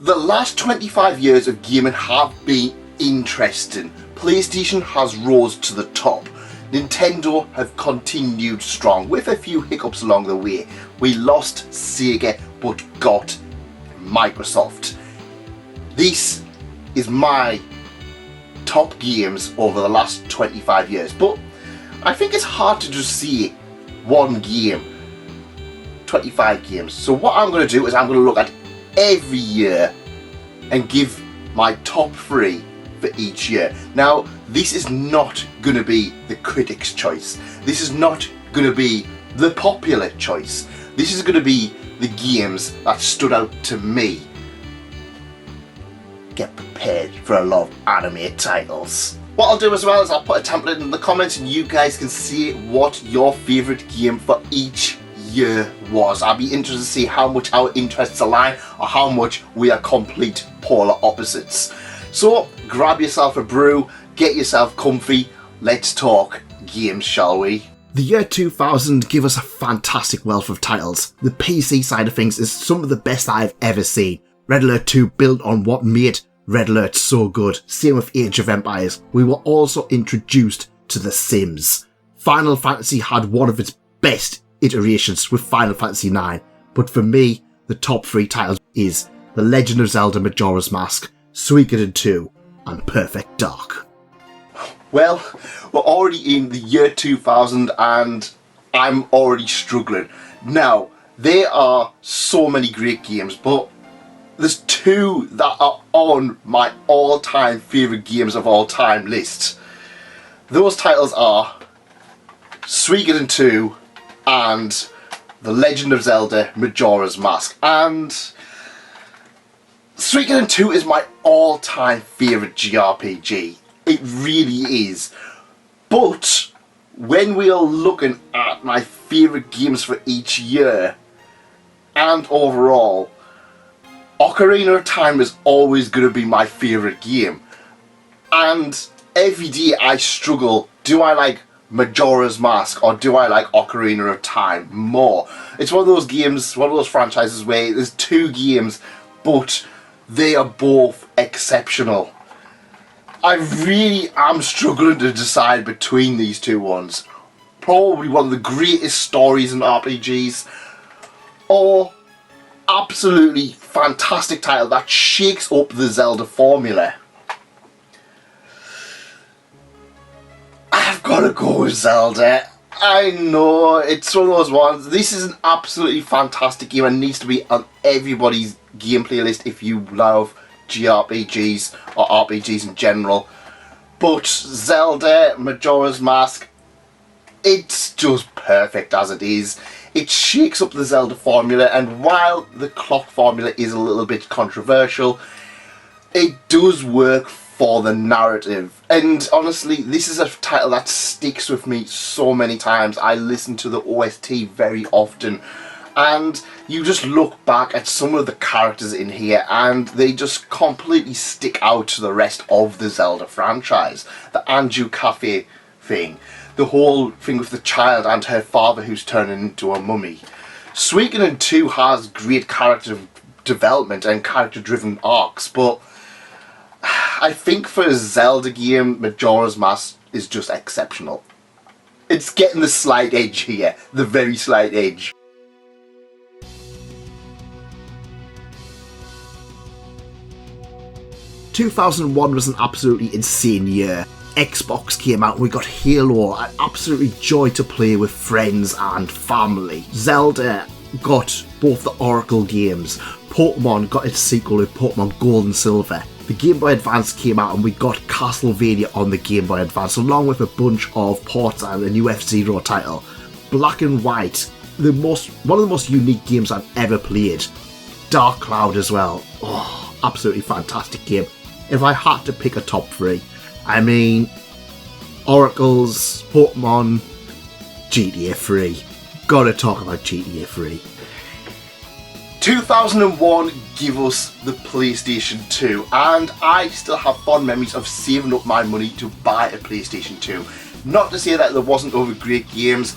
The last 25 years of gaming have been interesting. PlayStation has rose to the top. Nintendo have continued strong with a few hiccups along the way. We lost Sega but got Microsoft. This is my top games over the last 25 years, but I think it's hard to just see one game, 25 games. So what I'm going to do is I'm going to look at every year and give my top 3 for each year. Now, this is not going to be the critics' choice. This is not going to be the popular choice. This is going to be the games that stood out to me. Get prepared for a lot of anime titles. What I'll do as well is I'll put a template in the comments and you guys can see what your favourite game for each year was. I'll be interested to see how much our interests align or how much we are complete polar opposites. So grab yourself a brew, get yourself comfy, let's talk games, shall we? The year 2000 gave us a fantastic wealth of titles. The PC side of things is some of the best I've ever seen. Red Alert 2 built on what made Red Alert so good. Same with Age of Empires. We were also introduced to The Sims. Final Fantasy had one of its best iterations with Final Fantasy IX, but for me, the top 3 titles is The Legend of Zelda Majora's Mask, Suikoden 2, and Perfect Dark. Well, we're already in the year 2000 and I'm already struggling. Now, there are so many great games, but there's 2 that are on my all-time favourite games of all time list. Those titles are Suikoden 2 and The Legend of Zelda Majora's Mask. And Suikoden 2 is my all-time favourite JRPG. It really is. But when we are looking at my favourite games for each year and overall, Ocarina of Time is always going to be my favourite game. And every day I struggle, do I like Majora's Mask or do I like Ocarina of Time more? It's one of those games, one of those franchises where there's 2 games but they are both exceptional. I really am struggling to decide between these 2 ones. Probably one of the greatest stories in RPGs or absolutely fantastic title that shakes up the Zelda formula. I've got to go with Zelda. I know, it's one of those ones. This is an absolutely fantastic game and needs to be on everybody's game playlist if you love JRPGs or RPGs in general. But Zelda Majora's Mask, it's just perfect as it is. It shakes up the Zelda formula, and while the clock formula is a little bit controversial, it does work for the narrative. And honestly, this is a title that sticks with me so many times. I listen to the OST very often, and you just look back at some of the characters in here and they just completely stick out to the rest of the Zelda franchise. The Anju Cafe thing, the whole thing with the child and her father who's turning into a mummy. Suikoden 2 has great character development and character driven arcs, but I think for a Zelda game, Majora's Mask is just exceptional. It's getting the slight edge here, the very slight edge. ...2001 was an absolutely insane year. Xbox came out and we got Halo, an absolutely joy to play with friends and family. Zelda got both the Oracle games. Pokemon got its sequel with Pokemon Gold and Silver. The Game Boy Advance came out and we got Castlevania on the Game Boy Advance, along with a bunch of ports and a new F-Zero title. Black and White, one of the most unique games I've ever played. Dark Cloud as well. Oh, absolutely fantastic game. If I had to pick a top 3, I mean, Oracles, Pokemon, GTA 3. Gotta talk about GTA 3. 2001 gave us the PlayStation 2, and I still have fond memories of saving up my money to buy a PlayStation 2. Not to say that there wasn't other great games.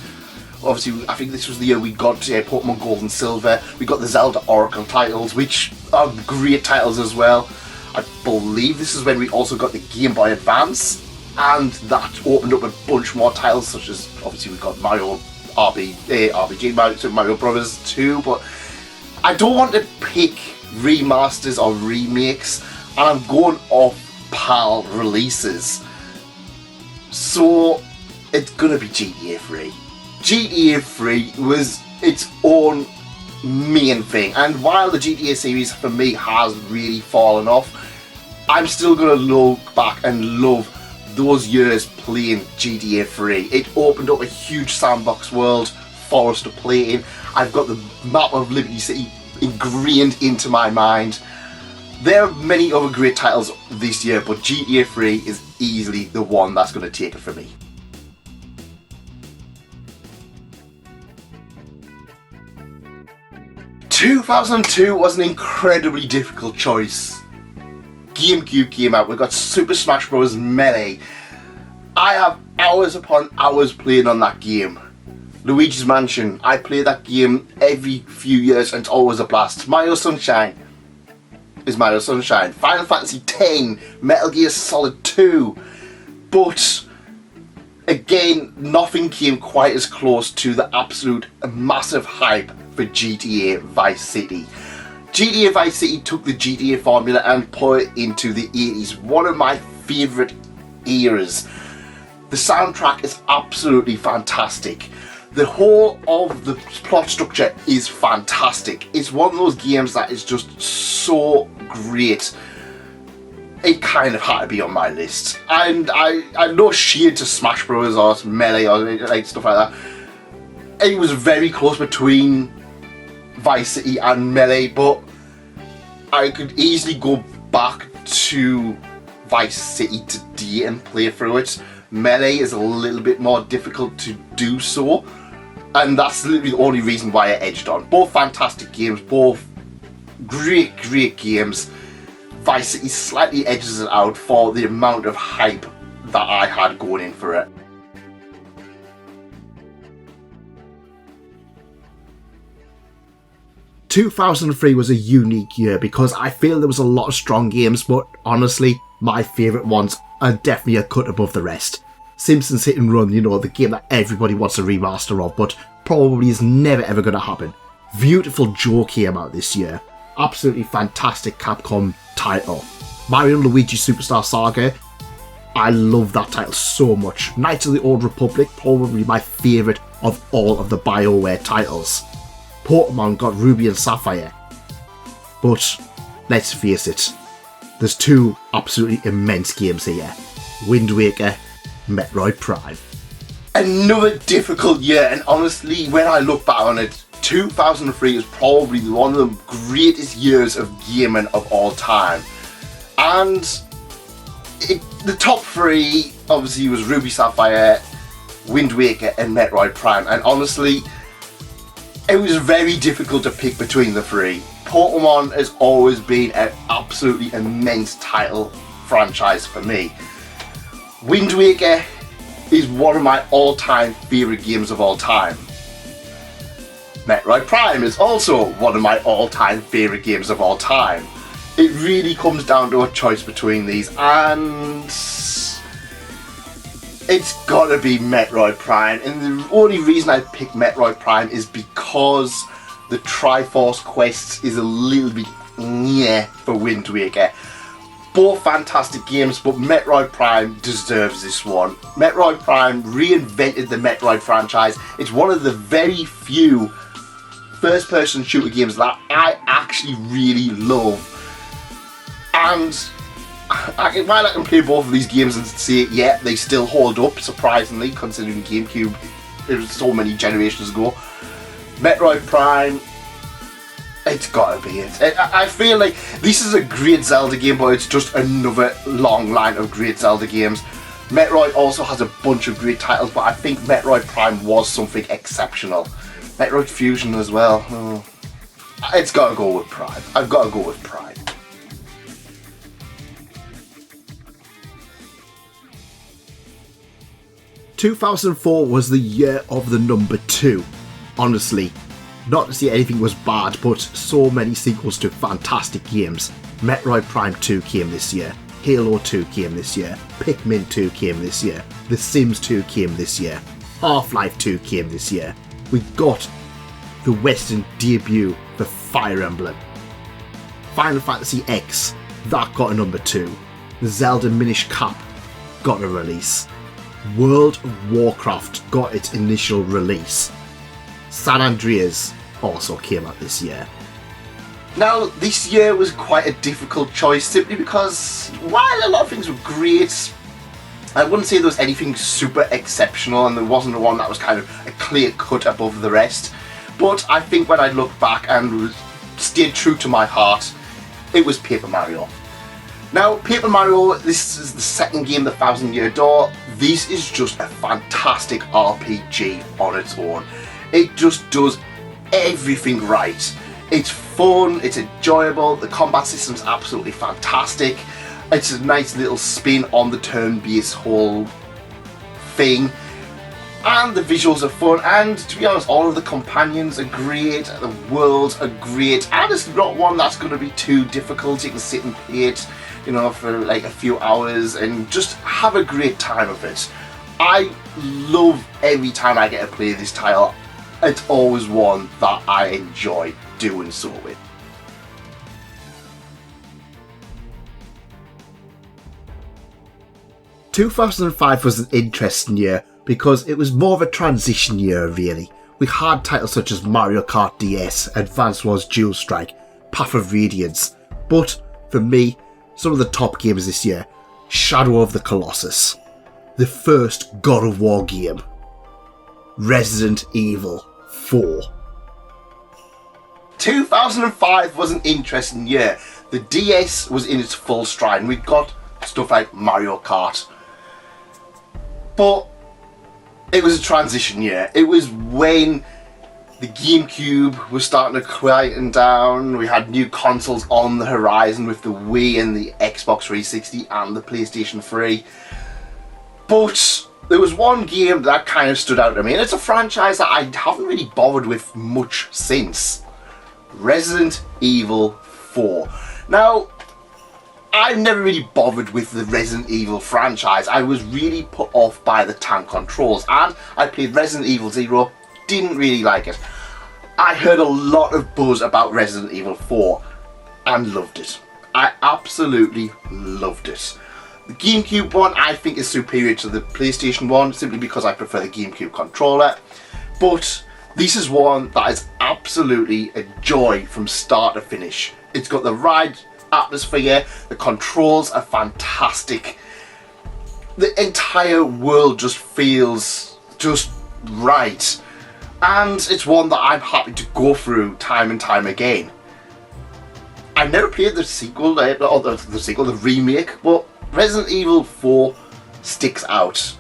Obviously, I think this was the year we got Pokemon Gold and Silver. We got the Zelda Oracle titles, which are great titles as well. I believe this is when we also got the Game Boy Advance, and that opened up a bunch more titles, such as obviously we got Mario RPG, Mario Brothers 2, but I don't want to pick remasters or remakes, and I'm going off PAL releases. So it's gonna be GTA 3. GTA 3 was its own main thing, and while the GTA series for me has really fallen off, I'm still gonna look back and love those years playing GTA 3. It opened up a huge sandbox world for us to play in. I've got the map of Liberty City ingrained into my mind. There are many other great titles this year, but GTA 3 is easily the one that's going to take it for me. "2002 was an incredibly difficult choice. GameCube came out, we got Super Smash Bros. Melee. I have hours upon hours playing on that game. Luigi's Mansion, I play that game every few years and it's always a blast. Mario Sunshine is Mario Sunshine. Final Fantasy X, Metal Gear Solid 2. But again, nothing came quite as close to the absolute massive hype for GTA Vice City. GTA Vice City took the GTA formula and put it into the 80s. One of my favourite eras. The soundtrack is absolutely fantastic. The whole of the plot structure is fantastic. It's one of those games that is just so great. It kind of had to be on my list. And I'm no shade to Smash Bros. Or Melee or like stuff like that. It was very close between Vice City and Melee, but I could easily go back to Vice City today and play through it. Melee is a little bit more difficult to do so, and that's literally the only reason why I edged on. Both fantastic games, both great games. Vice City slightly edges it out for the amount of hype that I had going in for it. "2003 was a unique year because I feel there was a lot of strong games, but honestly, my favourite ones are definitely a cut above the rest. Simpsons Hit and Run, you know, the game that everybody wants a remaster of, but probably is never ever going to happen. Beautiful Joe came out this year. Absolutely fantastic Capcom title. Mario & Luigi Superstar Saga, I love that title so much. Knights of the Old Republic, probably my favourite of all of the BioWare titles. Pokemon got Ruby and Sapphire. But let's face it, there's two absolutely immense games here. Wind Waker, Metroid Prime. Another difficult year, and honestly, when I look back on it, 2003 is probably one of the greatest years of gaming of all time. And the top three obviously was Ruby Sapphire, Wind Waker and Metroid Prime, and honestly, it was very difficult to pick between the three. Pokemon has always been an absolutely immense title franchise for me. Wind Waker is one of my all-time favourite games of all time. Metroid Prime is also one of my all-time favourite games of all time. It really comes down to a choice between these, and it's gotta be Metroid Prime, and the only reason I picked Metroid Prime is because the Triforce Quest is a little bit for Wind Waker. Both fantastic games, but Metroid Prime deserves this one. Metroid Prime reinvented the Metroid franchise. It's one of the very few first-person shooter games that I actually really love. And while I can play both of these games and say, yeah, they still hold up, surprisingly, considering GameCube, it was so many generations ago. Metroid Prime, it's gotta be it. I feel like this is a great Zelda game, but it's just another long line of great Zelda games. Metroid also has a bunch of great titles, but I think Metroid Prime was something exceptional. Metroid Fusion as well. Oh. It's gotta go with Prime. I've gotta go with Prime. "2004 was the year of the number 2. Honestly, Not to say anything was bad, but so many sequels to fantastic games. Metroid Prime 2 came this year, Halo 2 came this year, Pikmin 2 came this year, The Sims 2 came this year, Half-Life 2 came this year. We got the Western debut for Fire Emblem. Final Fantasy X, that got a number 2. The Zelda Minish Cap got a release. World of Warcraft got its initial release. San Andreas also came out this year. Now, this year was quite a difficult choice simply because while a lot of things were great, I wouldn't say there was anything super exceptional and there wasn't one that was kind of a clear cut above the rest. But I think when I look back and stayed true to my heart, it was Paper Mario. Now, Paper Mario, this is the second game, The Thousand Year Door. This is just a fantastic RPG on its own. It just does everything right. It's fun, it's enjoyable, the combat system's absolutely fantastic. It's a nice little spin on the turn-based whole thing. And the visuals are fun, and to be honest, all of the companions are great, the worlds are great, and it's not one that's going to be too difficult. You can sit and play it, you know, for like a few hours and just have a great time of it. I love every time I get to play this title. It's always one that I enjoy doing so with. "2005 was an interesting year because it was more of a transition year, really. We had titles such as Mario Kart DS, Advance Wars Dual Strike, Path of Radiance, but for me, some of the top games this year: Shadow of the Colossus, the first God of War game, Resident Evil 4. 2005 was an interesting year. The DS was in its full stride, and we got stuff like Mario Kart. But it was a transition year. It was when the GameCube was starting to quieten down. We had new consoles on the horizon with the Wii and the Xbox 360 and the PlayStation 3. But there was one game that kind of stood out to me, and it's a franchise that I haven't really bothered with much since. Resident Evil 4. Now, I've never really bothered with the Resident Evil franchise. I was really put off by the tank controls, and I played Resident Evil 0, didn't really like it. I heard a lot of buzz about Resident Evil 4 and loved it. I absolutely loved it. The GameCube one I think is superior to the PlayStation one simply because I prefer the GameCube controller, but this is one that is absolutely a joy from start to finish. It's got the right atmosphere, the controls are fantastic, the entire world just feels just right, and it's one that I'm happy to go through time and time again. I never played the sequel, or the remake, but Resident Evil 4 sticks out.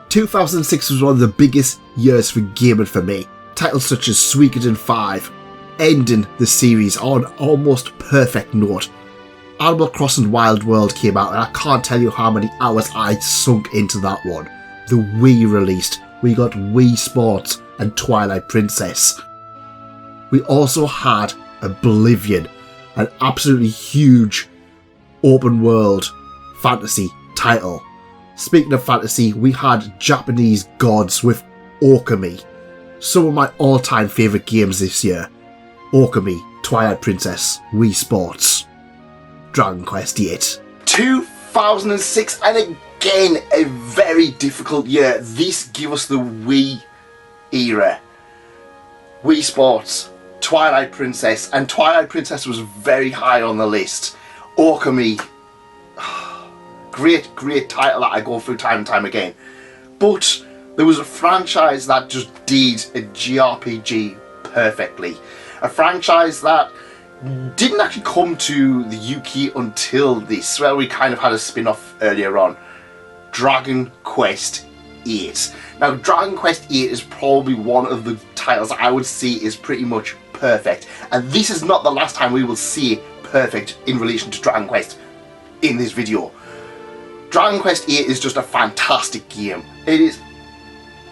"2006 was one of the biggest years for gaming for me. Titles such as Suikoden 5, ending the series on an almost perfect note. Animal Crossing Wild World came out, and I can't tell you how many hours I sunk into that one. The Wii released, we got Wii Sports and Twilight Princess. We also had Oblivion, an absolutely huge open world fantasy title. Speaking of fantasy, we had Japanese gods with Okami. Some of my all-time favourite games this year: Okami, Twilight Princess, Wii Sports, Dragon Quest VIII. 2006, and again a very difficult year. This gave us the Wii era. Wii Sports, Twilight Princess, and Twilight Princess was very high on the list. Okami, great title that I go through time and time again. But there was a franchise that just did a JRPG perfectly. A franchise that didn't actually come to the UK until this. Well, we kind of had a spin-off earlier on. Dragon Quest VIII. Now, Dragon Quest VIII is probably one of the titles I would say is pretty much perfect. And this is not the last time we will see perfect in relation to Dragon Quest in this video. Dragon Quest VIII is just a fantastic game. It is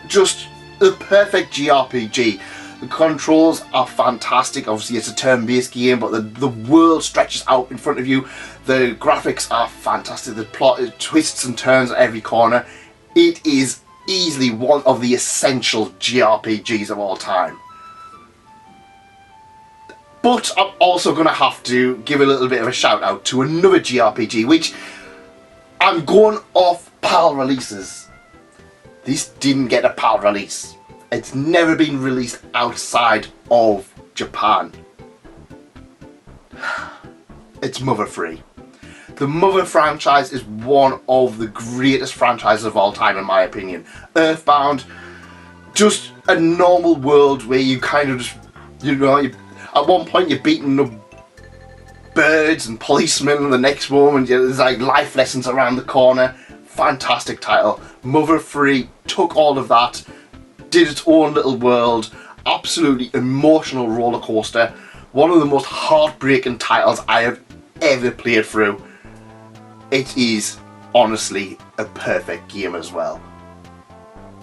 just the perfect JRPG. The controls are fantastic. Obviously, it's a turn-based game, but the world stretches out in front of you. The graphics are fantastic. The plot twists and turns at every corner. It is easily one of the essential JRPGs of all time. But I'm also going to have to give a little bit of a shout out to another JRPG, which I'm going off PAL releases. This didn't get a PAL release. It's never been released outside of Japan. It's Mother 3. The Mother franchise is one of the greatest franchises of all time, in my opinion. Earthbound, just a normal world where you kind of just, at one point you're beating up birds and policemen, and the next moment there's like life lessons around the corner. Fantastic title. Mother 3 took all of that, did its own little world, absolutely emotional roller coaster. One of the most heartbreaking titles I have ever played through. It is honestly a perfect game as well.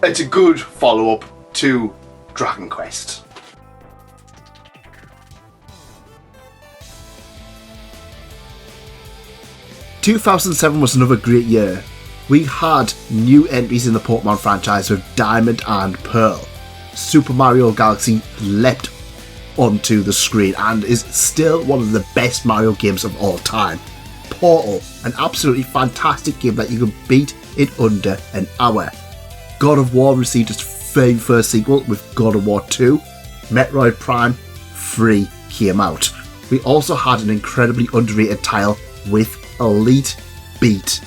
It's a good follow-up to Dragon Quest. "2007 was another great year. We had new entries in the Pokemon franchise with Diamond and Pearl. Super Mario Galaxy leapt onto the screen and is still one of the best Mario games of all time. Portal, an absolutely fantastic game that you can beat in under an hour. God of War received its very first sequel with God of War 2. Metroid Prime 3 came out. We also had an incredibly underrated title with Elite Beat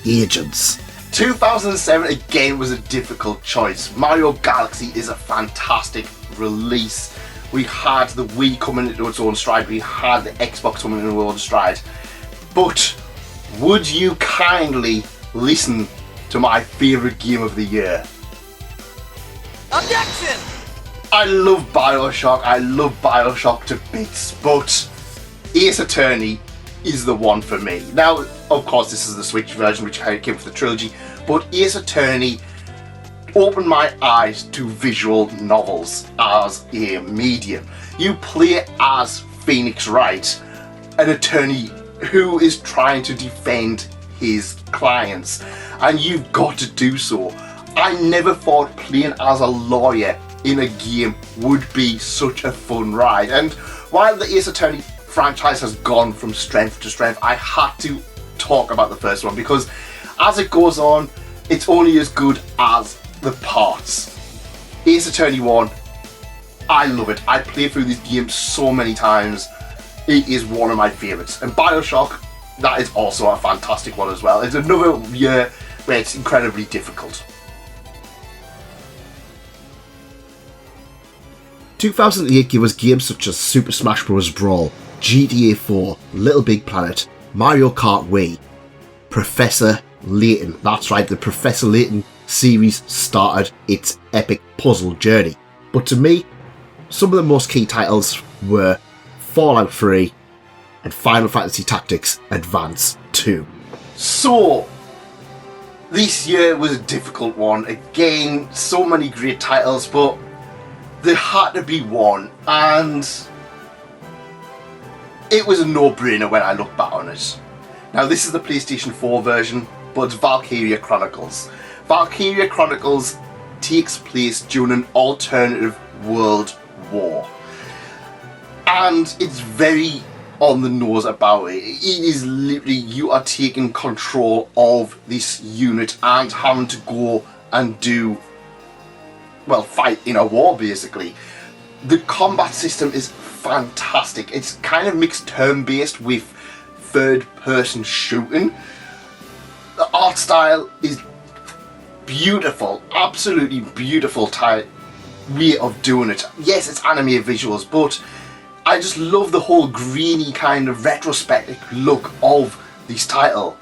Agents. 2007 again was a difficult choice. Mario Galaxy is a fantastic release. We had the Wii coming into its own stride, we had the Xbox coming into its own stride. But would you kindly listen to my favourite game of the year? Objection! I love Bioshock, I love Bioshock to bits, but Ace Attorney is the one for me. Now, of course, this is the Switch version which came for the trilogy, but Ace Attorney opened my eyes to visual novels as a medium. You play as Phoenix Wright, an attorney who is trying to defend his clients, and you've got to do so. I never thought playing as a lawyer in a game would be such a fun ride, and while the Ace Attorney franchise has gone from strength to strength, I had to talk about the first one because as it goes on, it's only as good as the parts. Ace Attorney 1, I love it. I played through this game so many times. It is one of my favourites. And Bioshock, that is also a fantastic one as well. It's another year where it's incredibly difficult. 2008 gave us games such as Super Smash Bros. Brawl, GTA 4, Little Big Planet, Mario Kart Wii, Professor Layton. That's right, the Professor Layton series started its epic puzzle journey. But to me, some of the most key titles were Fallout 3 and Final Fantasy Tactics Advance 2. So, this year was a difficult one. Again, so many great titles, but there had to be one, and it was a no-brainer when I look back on it. Now, this is the PlayStation 4 version, but it's Valkyria Chronicles. Valkyria Chronicles takes place during an alternative world war. And it's very on the nose about it. It is literally, you are taking control of this unit and having to go and do, well, fight in a war basically. The combat system is fantastic. It's kind of mixed turn-based with third-person shooting. The art style is beautiful, absolutely beautiful way of doing it. Yes, it's animated visuals, but I just love the whole greeny kind of retrospective look of this title.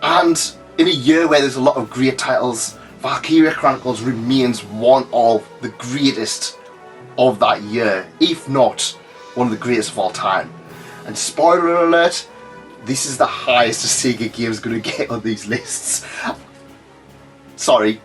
And in a year where there's a lot of great titles, Valkyria Chronicles remains one of the greatest of that year, if not one of the greatest of all time. And spoiler alert, this is the highest a Sega game is going to get on these lists. Sorry.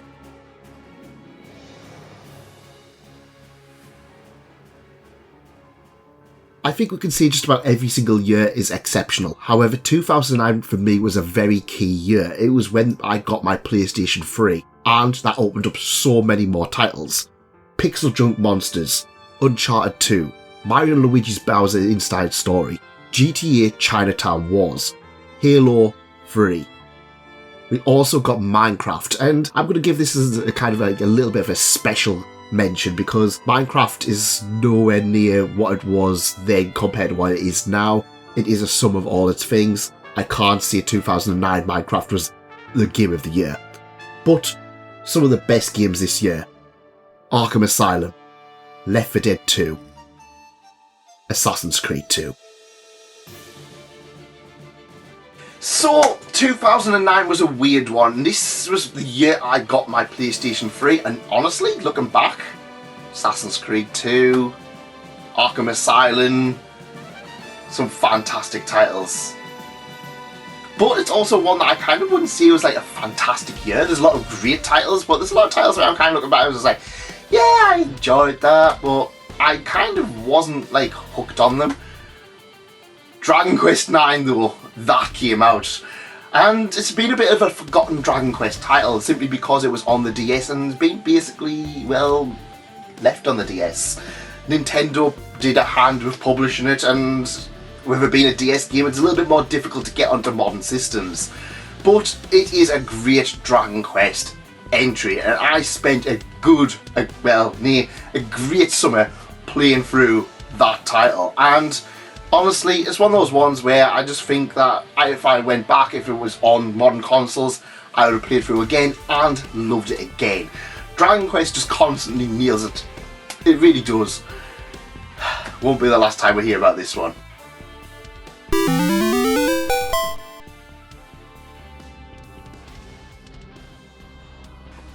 I think we can say just about every single year is exceptional. However, 2009 for me was a very key year. It was when I got my PlayStation 3, and that opened up so many more titles. Pixel Junk Monsters, Uncharted 2, Mario and Luigi's Bowser Inside Story, GTA Chinatown Wars, Halo 3. We also got Minecraft, and I'm going to give this as a kind of a little bit of a special mention because Minecraft is nowhere near what it was then compared to what it is now. It is a sum of all its things. I can't say 2009 Minecraft was the game of the year. But some of the best games this year: Arkham Asylum, Left 4 Dead 2, Assassin's Creed 2. So, 2009 was a weird one. This was the year I got my PlayStation 3, and honestly, looking back, Assassin's Creed 2, Arkham Asylum, some fantastic titles. But it's also one that I kind of wouldn't say was like a fantastic year. There's a lot of great titles, but there's a lot of titles where I'm kind of looking back and I was like, yeah, I enjoyed that, but I kind of wasn't like hooked on them. Dragon Quest IX though, that came out. And it's been a bit of a forgotten Dragon Quest title simply because it was on the DS and it's been basically, well, left on the DS. Nintendo did a hand with publishing it, and with it being a DS game, it's a little bit more difficult to get onto modern systems. But it is a great Dragon Quest entry, and I spent a great summer playing through that title. And honestly, it's one of those ones where I just think that if I went back, if it was on modern consoles, I would have played through again and loved it again. Dragon Quest just constantly nails it. It really does. Won't be the last time we hear about this one.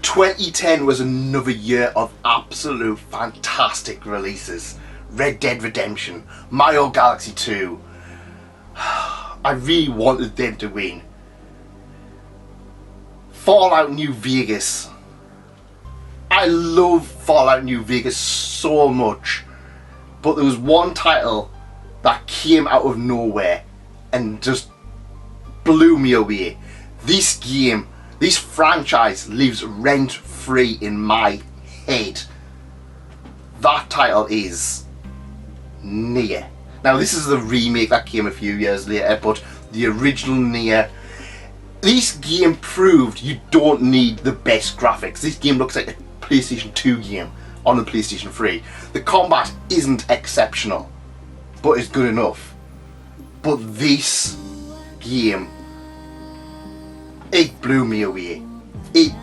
...2010 was another year of absolute fantastic releases. Red Dead Redemption, Mario Galaxy 2. I really wanted them to win. Fallout New Vegas. I love Fallout New Vegas so much, but there was one title that came out of nowhere and just blew me away. This game, this franchise lives rent-free in my head. That title is Nier. Now this is the remake that came a few years later, but the original Nier, this game proved you don't need the best graphics. This game looks like a PlayStation 2 game on the PlayStation 3. The combat isn't exceptional, but it's good enough. But this game, it blew me away. It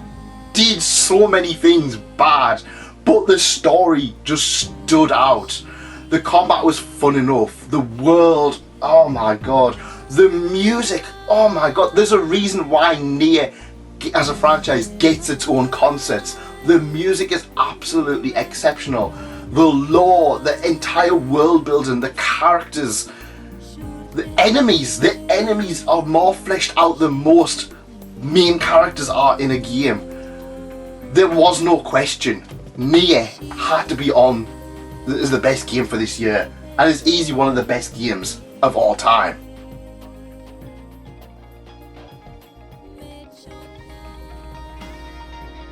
did so many things bad, but the story just stood out. The combat was fun enough. The world, oh my god. The music, oh my god. There's a reason why Nier as a franchise gets its own concerts. The music is absolutely exceptional. The lore, the entire world building, the characters, the enemies are more fleshed out than most main characters are in a game. There was no question. Nier had to be on as the best game for this year, and it's easily one of the best games of all time.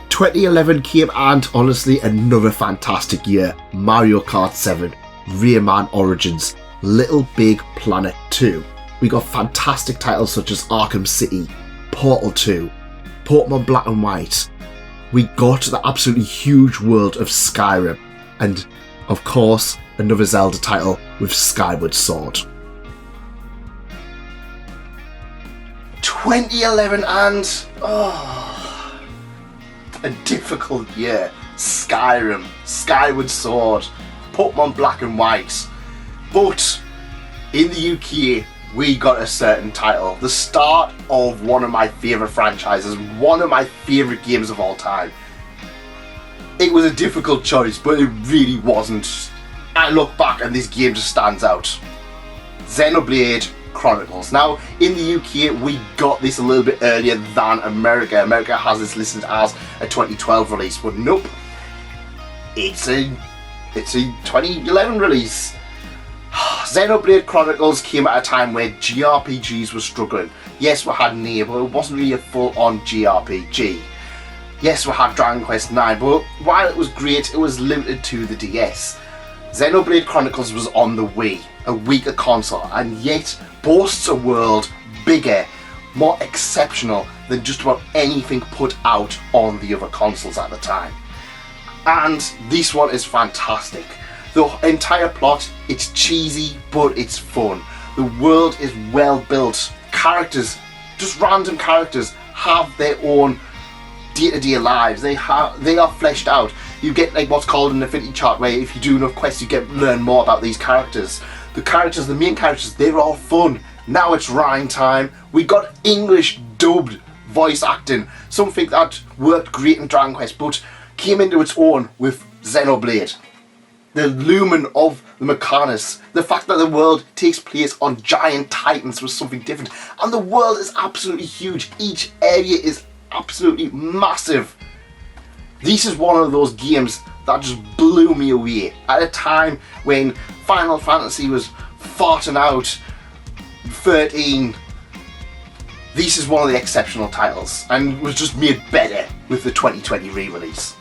...2011 came, and honestly another fantastic year. Mario Kart 7, Rayman Origins, Little Big Planet 2. We got fantastic titles such as Arkham City, Portal 2, Pokemon Black and White. We got the absolutely huge world of Skyrim, and of course another Zelda title with Skyward Sword. 2011 and a difficult year. Skyrim, Skyward Sword, Pokemon Black and White. But in the UK we got a certain title, the start of one of my favourite franchises, one of my favourite games of all time. It was a difficult choice, but it really wasn't. I look back and this game just stands out. Xenoblade Chronicles. Now, in the UK, we got this a little bit earlier than America. America has this listed as a 2012 release, but nope, it's a 2011 release. Xenoblade Chronicles came at a time where JRPGs were struggling. Yes, we had Nier, but it wasn't really a full-on JRPG. Yes, we had Dragon Quest IX, but while it was great, it was limited to the DS. Xenoblade Chronicles was on the Wii, a weaker console, and yet boasts a world bigger, more exceptional than just about anything put out on the other consoles at the time. And this one is fantastic. The entire plot, it's cheesy, but it's fun. The world is well built. Characters, just random characters, have their own day-to-day lives. They are fleshed out. You get like what's called an affinity chart, where if you do enough quests, you learn more about these characters. The main characters, they're all fun. Now it's rhyme time. We got English dubbed voice acting, something that worked great in Dragon Quest, but came into its own with Xenoblade. The lumen of the Mechanus, the fact that the world takes place on giant titans was something different, and the world is absolutely huge. Each area is absolutely massive. This is one of those games that just blew me away at a time when Final Fantasy was farting out 13. This is one of the exceptional titles and was just made better with the 2020 re-release.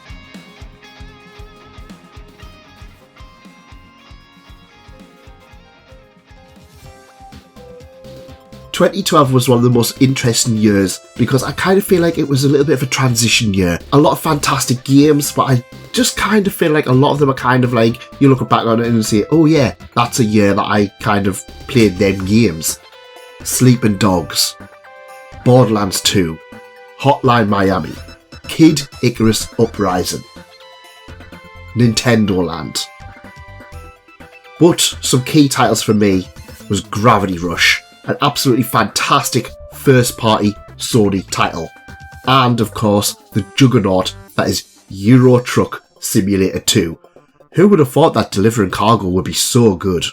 2012 was one of the most interesting years because I kind of feel like it was a little bit of a transition year. A lot of fantastic games, but I just kind of feel like a lot of them are kind of like, you look back on it and say, oh yeah, that's a year that I kind of played them games. Sleeping Dogs, Borderlands 2, Hotline Miami, Kid Icarus Uprising, Nintendo Land. But some key titles for me was Gravity Rush, an absolutely fantastic first-party Sony title. And, of course, the juggernaut that is Euro Truck Simulator 2. Who would have thought that delivering cargo would be so good?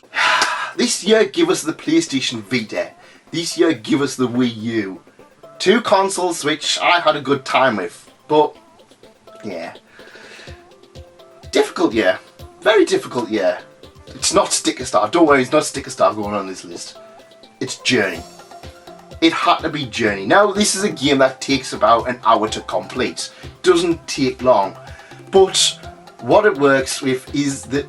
This year give us the PlayStation Vita. This year give us the Wii U. Two consoles which I had a good time with. But, yeah. Difficult year. Very difficult year. It's not Sticker Star. Don't worry, it's not Sticker Star going on this list. It's Journey. It had to be Journey. Now, this is a game that takes about an hour to complete. Doesn't take long. But what it works with is the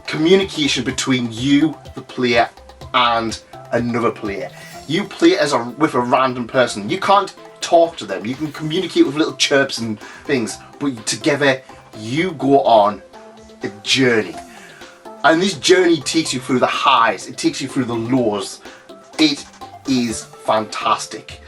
communication between you, the player, and another player. You play with a random person. You can't talk to them. You can communicate with little chirps and things. But together, you go on a journey. And this journey takes you through the highs, it takes you through the lows. It is fantastic.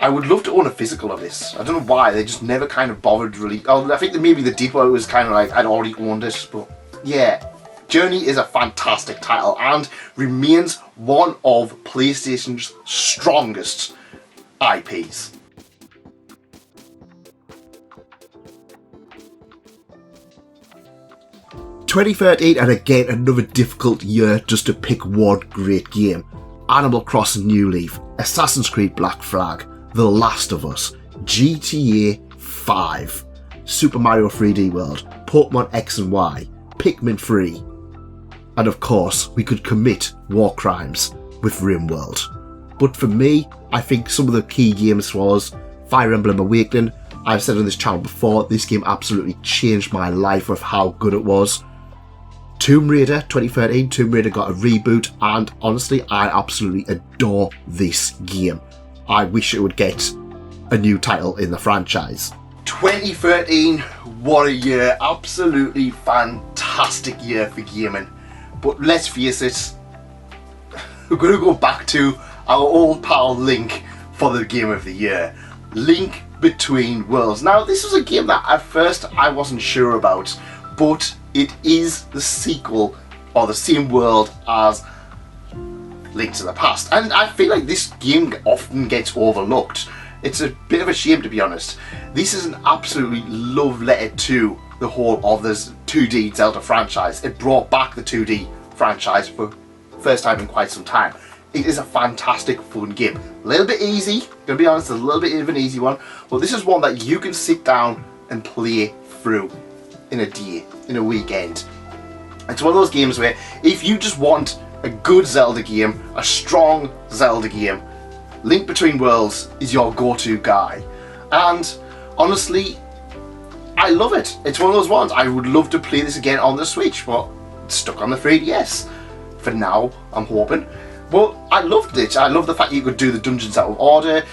I would love to own a physical of this. I don't know why, they just never kind of bothered really. Oh, I think that maybe the depot was kind of like, I'd already owned it, but yeah. Journey is a fantastic title and remains one of PlayStation's strongest IPs. 2013, and again another difficult year just to pick one great game. Animal Crossing New Leaf, Assassin's Creed Black Flag, The Last of Us, GTA 5, Super Mario 3D World, Pokemon X and Y, Pikmin 3, and of course we could commit war crimes with RimWorld. But for me, I think some of the key games was Fire Emblem Awakening. I've said on this channel before, this game absolutely changed my life with how good it was. Tomb Raider 2013, Tomb Raider got a reboot, and honestly I absolutely adore this game. I wish it would get a new title in the franchise. 2013, what a year, absolutely fantastic year for gaming. But let's face it, we're going to go back to our old pal Link for the game of the year. Link Between Worlds. Now this was a game that at first I wasn't sure about, but it is the sequel or the same world as Link to the Past, and I feel like this game often gets overlooked. It's a bit of a shame, to be honest. This is an absolutely love letter to the whole of this 2D Zelda franchise. It brought back the 2D franchise for the first time in quite some time. it is a fantastic fun game. A little bit easy, gonna be honest, a little bit of an easy one, but this is one that you can sit down and play through in a day, in a weekend. It's one of those games where if you just want a good Zelda game, a strong Zelda game, Link Between Worlds is your go-to guy. And honestly, I love it. It's one of those ones. I would love to play this again on the Switch, but it's stuck on the 3DS. For now, I'm hoping. But I loved it. I love the fact you could do the dungeons out of order.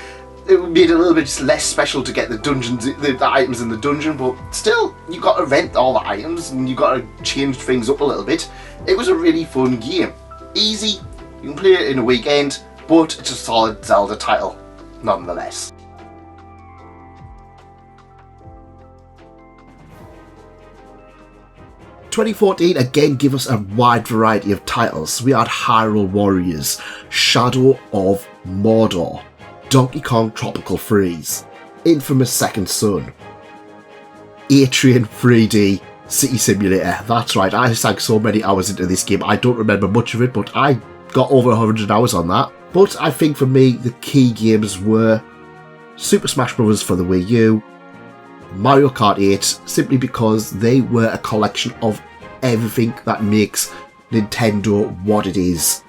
It made it a little bit less special to get the dungeons, the items in the dungeon, but still, you got to rent all the items and you got to change things up a little bit. It was a really fun game. Easy, you can play it in a weekend, but it's a solid Zelda title, nonetheless. "2014 again gave us a wide variety of titles. We had Hyrule Warriors, Shadow of Mordor, Donkey Kong Tropical Freeze, Infamous Second Son, A-Train 3D City Simulator." That's right, I sank so many hours into this game. I don't remember much of it, but I got over 100 hours on that. But I think for me, the key games were Super Smash Bros. For the Wii U, Mario Kart 8, simply because they were a collection of everything that makes Nintendo what it is.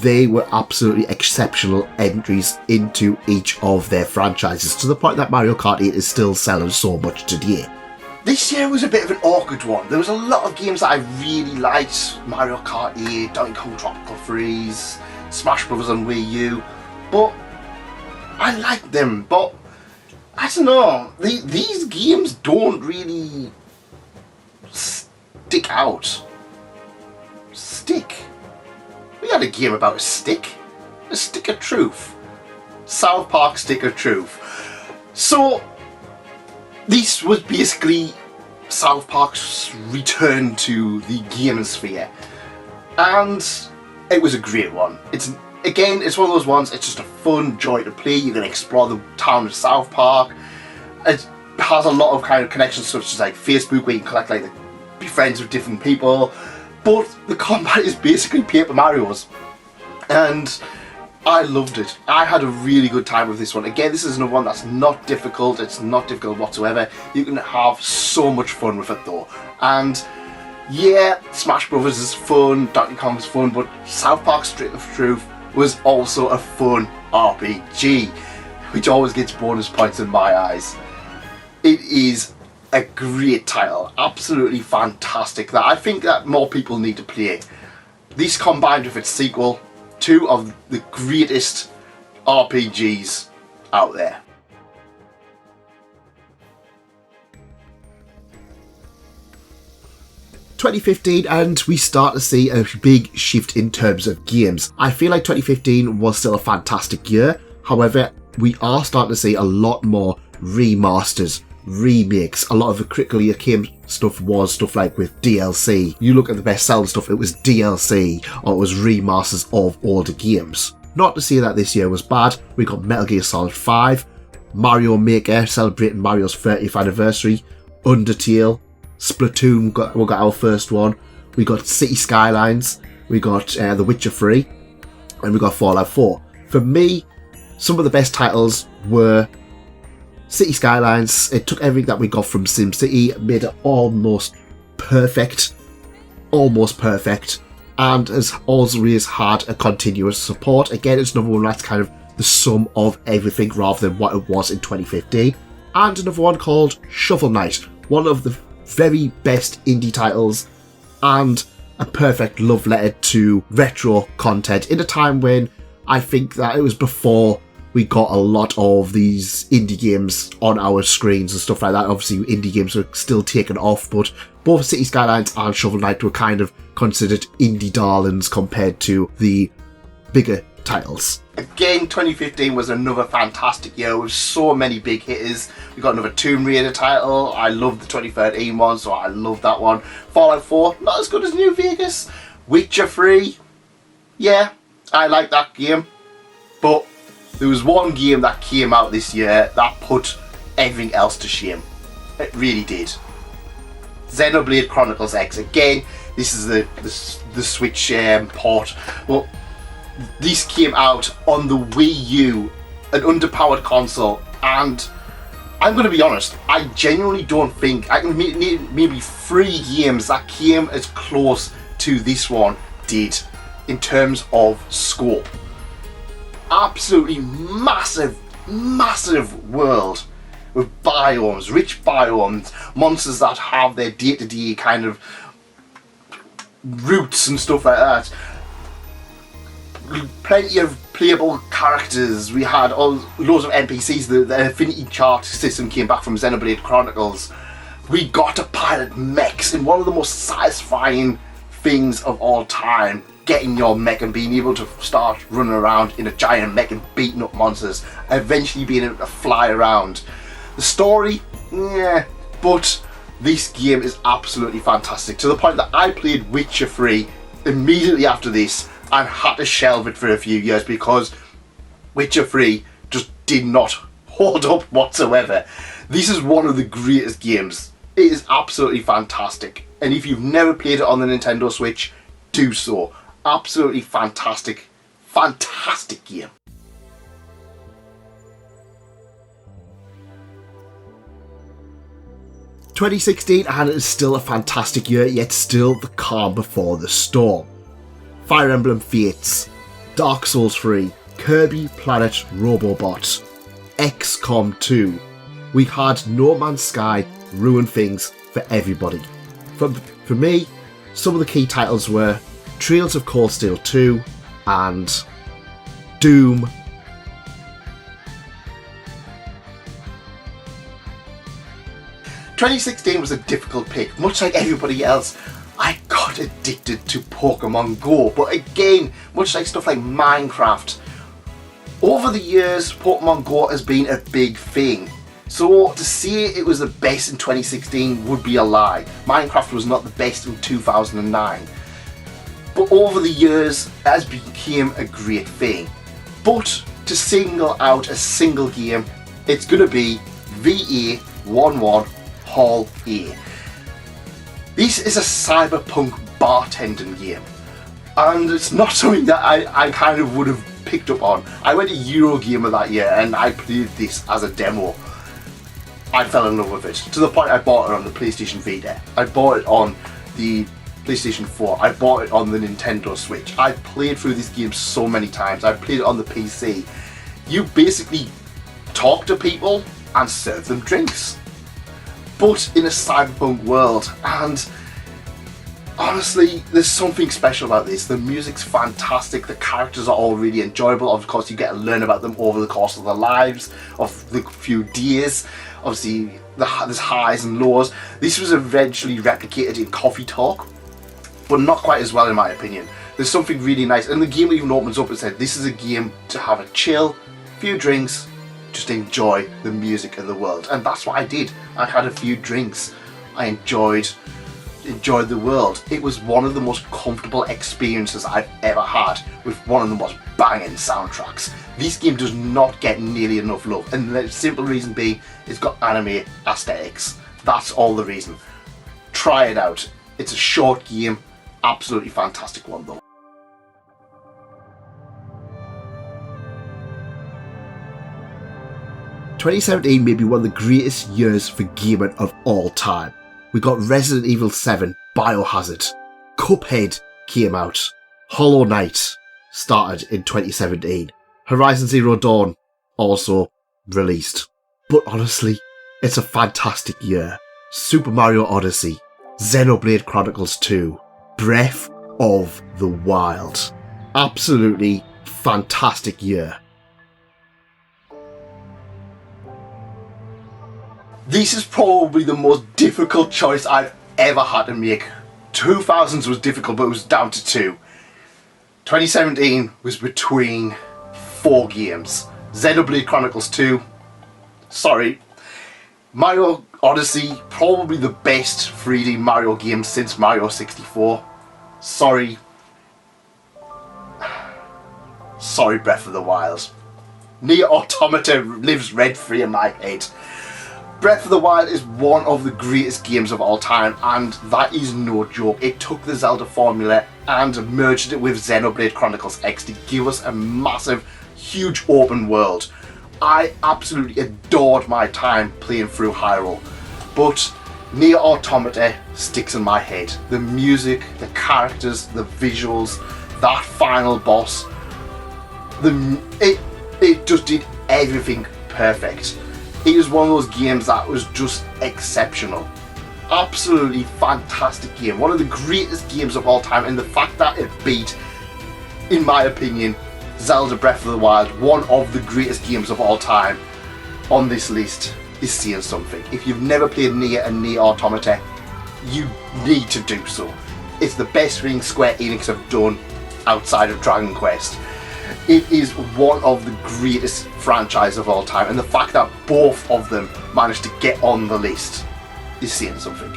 They were absolutely exceptional entries into each of their franchises, to the point that Mario Kart 8 is still selling so much today. This year was a bit of an awkward one. There was a lot of games that I really liked. Mario Kart 8, Donkey Kong Tropical Freeze, Smash Bros. On Wii U. But I liked them, but I don't know. These games don't really stick out. Stick? We had a game about a stick of truth. South Park Stick of Truth. So, this was basically South Park's return to the gaming sphere. And it was a great one. It's one of those ones, it's just a fun joy to play. You can explore the town of South Park. It has a lot of kind of connections, such as like Facebook, where you can collect, be friends with different people. But the combat is basically Paper Mario's. And I loved it. I had a really good time with this one. Again, this is another one that's not difficult. It's not difficult whatsoever. You can have so much fun with it though. And yeah, Smash Bros. Is fun, Donkey Kong is fun, but South Park Stick of Truth was also a fun RPG, which always gets bonus points in my eyes. It is a great title, absolutely fantastic, that I think that more people need to play. This combined with its sequel, two of the greatest RPGs out there. "2015, and we start to see a big shift in terms of games. I feel like 2015 was still a fantastic year. However, we are starting to see a lot more remasters, remakes. A lot of the critically acclaimed stuff was stuff like with DLC. You look at the best selling stuff, it was DLC or it was remasters of older games. Not to say that this year was bad. We got Metal Gear Solid 5, Mario Maker celebrating Mario's 30th anniversary, Undertale, Splatoon, we got our first one. We got City Skylines, we got The Witcher 3, and we got Fallout 4. For me, some of the best titles were City Skylines. It took everything that we got from SimCity, made it almost perfect, and has always had a continuous support. Again, it's another one that's kind of the sum of everything rather than what it was in 2015. And another one called Shovel Knight, one of the very best indie titles and a perfect love letter to retro content in a time when I think that it was before we got a lot of these indie games on our screens and stuff like that. Obviously, indie games were still taken off, but both City Skylines and Shovel Knight were kind of considered indie darlings compared to the bigger titles. Again, 2015 was another fantastic year with so many big hitters. We got another Tomb Raider title. I love the 2013 one, so I love that one. Fallout 4, not as good as New Vegas. Witcher 3, yeah, I like that game. But there was one game that came out this year that put everything else to shame. It really did. Xenoblade Chronicles X. Again, this is the Switch port. Well, These came out on the Wii U, an underpowered console, and I'm going to be honest, I genuinely don't think I can name maybe 3 games that came as close to this one did in terms of scope. Absolutely massive world with biomes, rich biomes, monsters that have their day-to-day kind of roots and stuff like that. Plenty of playable characters. We had loads of NPCs. The Affinity Chart system came back from Xenoblade Chronicles. We got to pilot mechs in one of the most satisfying things of all time. Getting your mech and being able to start running around in a giant mech and beating up monsters. Eventually being able to fly around. The story, yeah, but this game is absolutely fantastic. To the point that I played Witcher 3 immediately after this and had to shelve it for a few years because Witcher 3 just did not hold up whatsoever. This is one of the greatest games. It is absolutely fantastic. And if you've never played it on the Nintendo Switch, do so. Absolutely fantastic game. "2016 and it is still a fantastic year, yet still the calm before the storm. Fire Emblem Fates, Dark Souls 3, Kirby Planet Robobot, XCOM 2. We had No Man's Sky ruin things for everybody. For me, some of the key titles were Trails of Cold Steel 2 and Doom. "2016 was a difficult pick. Much like everybody else, I got addicted to Pokemon Go. But again, much like stuff like Minecraft, over the years, Pokemon Go has been a big thing. So to say it was the best in 2016 would be a lie. Minecraft was not the best in 2009. But over the years, it has become a great thing. But to single out a single game, it's going to be VA11 Hall A. This is a cyberpunk bartending game, and it's not something that I kind of would have picked up on. I went to Eurogamer that year and I played this as a demo. I fell in love with it, to the point I bought it on the PlayStation Vita. I bought it on the PlayStation 4. I bought it on the Nintendo Switch. I played through this game so many times. I played it on the PC. You basically talk to people and serve them drinks, but in a cyberpunk world. And honestly, there's something special about this. The music's fantastic, the characters are all really enjoyable. Of course, you get to learn about them over the course of their lives, of the few days. Obviously, there's highs and lows. This was eventually replicated in Coffee Talk, but not quite as well in my opinion. There's something really nice, and the game even opens up and said, this is a game to have a chill, few drinks, just enjoy the music of the world. And that's what I did. I had a few drinks. I enjoyed the world. It was one of the most comfortable experiences I've ever had, with one of the most banging soundtracks. This game does not get nearly enough love, and the simple reason being, it's got anime aesthetics. That's all the reason. Try it out. It's a short game, absolutely fantastic one though. "2017 may be one of the greatest years for gaming of all time. We got Resident Evil 7 Biohazard, Cuphead came out, Hollow Knight started in 2017, Horizon Zero Dawn also released. But honestly, it's a fantastic year. Super Mario Odyssey, Xenoblade Chronicles 2, Breath of the Wild. Absolutely fantastic year. This is probably the most difficult choice I've ever had to make. 2000s was difficult, but it was down to 2. 2017 was between 4 games. Xenoblade Chronicles 2, sorry. Mario Odyssey, probably the best 3D Mario game since Mario 64. Sorry. Sorry, Breath of the Wild. Nier Automata lives rent-free in my head. Breath of the Wild is one of the greatest games of all time, and that is no joke. It took the Zelda formula and merged it with Xenoblade Chronicles X to give us a massive, huge open world. I absolutely adored my time playing through Hyrule, but Nier Automata sticks in my head. The music, the characters, the visuals, that final boss, it just did everything perfect. It is one of those games that was just exceptional. Absolutely fantastic game. One of the greatest games of all time, and the fact that it beat, in my opinion, Zelda Breath of the Wild, one of the greatest games of all time, on this list is saying something. If you've never played Nier and Nier Automata, you need to do so. It's the best thing Square Enix have done outside of Dragon Quest. It is one of the greatest franchises of all time, and the fact that both of them managed to get on the list is saying something.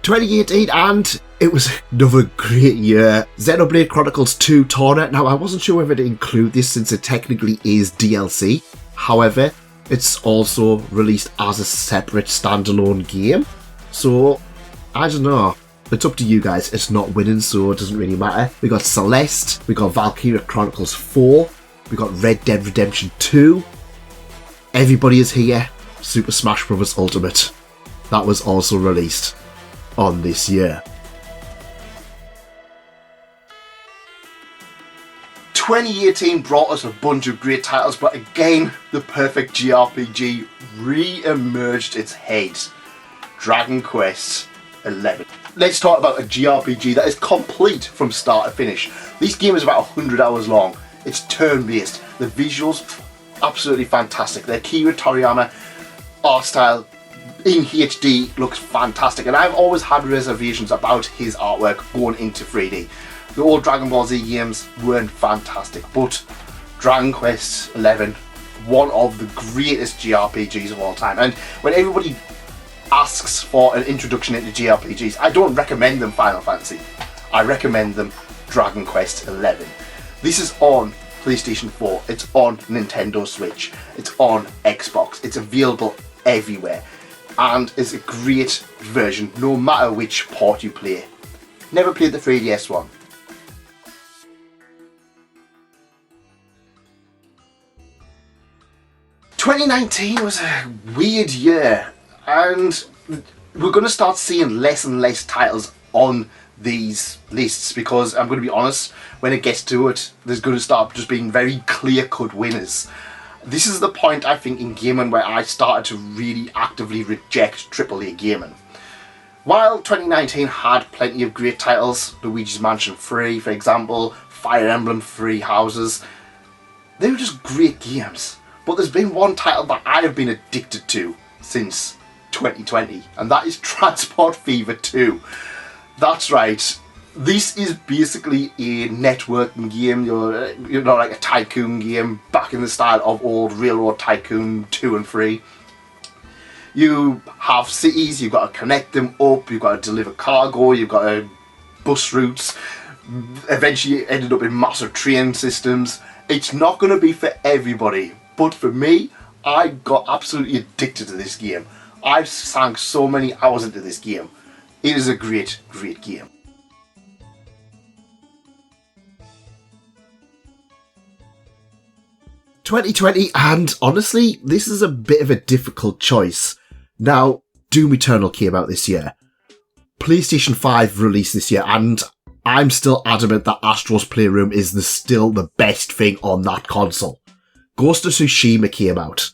...2018, and it was another great year. Xenoblade Chronicles 2 Torna. Now, I wasn't sure whether to include this since it technically is DLC. However, it's also released as a separate standalone game. So, I don't know. It's up to you guys. It's not winning, so it doesn't really matter. We got Celeste. We got Valkyria Chronicles 4. We got Red Dead Redemption 2. Everybody is here. Super Smash Bros. Ultimate. That was also released on this year. 2018 brought us a bunch of great titles, but again, the perfect JRPG re-emerged its head. Dragon Quest 11. Let's talk about a JRPG that is complete from start to finish. This game is about 100 hours long. It's turn-based. The visuals, absolutely fantastic. The Akira Toriyama art style in HD looks fantastic, and I've always had reservations about his artwork going into 3D. The old Dragon Ball Z games weren't fantastic, but Dragon Quest 11, one of the greatest JRPGs of all time. And when everybody asks for an introduction into JRPGs, I don't recommend them Final Fantasy. I recommend them Dragon Quest 11. This is on PlayStation 4, it's on Nintendo Switch, it's on Xbox, it's available everywhere, and it's a great version no matter which port you play. Never played the 3DS one. ...2019 was a weird year, and we're going to start seeing less and less titles on these lists, because I'm going to be honest, when it gets to it, there's going to start just being very clear-cut winners. This is the point, I think, in gaming where I started to really actively reject AAA gaming. While 2019 had plenty of great titles, Luigi's Mansion 3 for example, Fire Emblem 3 Houses, they were just great games. But there's been one title that I have been addicted to since 2020, and that is Transport Fever 2. That's right, this is basically a networking game, you know, like a tycoon game back in the style of old Railroad Tycoon 2 and 3. You have cities, you've got to connect them up, you've got to deliver cargo, you've got to bus routes, eventually it ended up in massive train systems. It's not going to be for everybody, but for me, I got absolutely addicted to this game. I've sank so many hours into this game. It is a great, great game. ...2020, and honestly, this is a bit of a difficult choice. Now, Doom Eternal came out this year. PlayStation 5 released this year, and I'm still adamant that Astro's Playroom is still the best thing on that console. Ghost of Tsushima came out.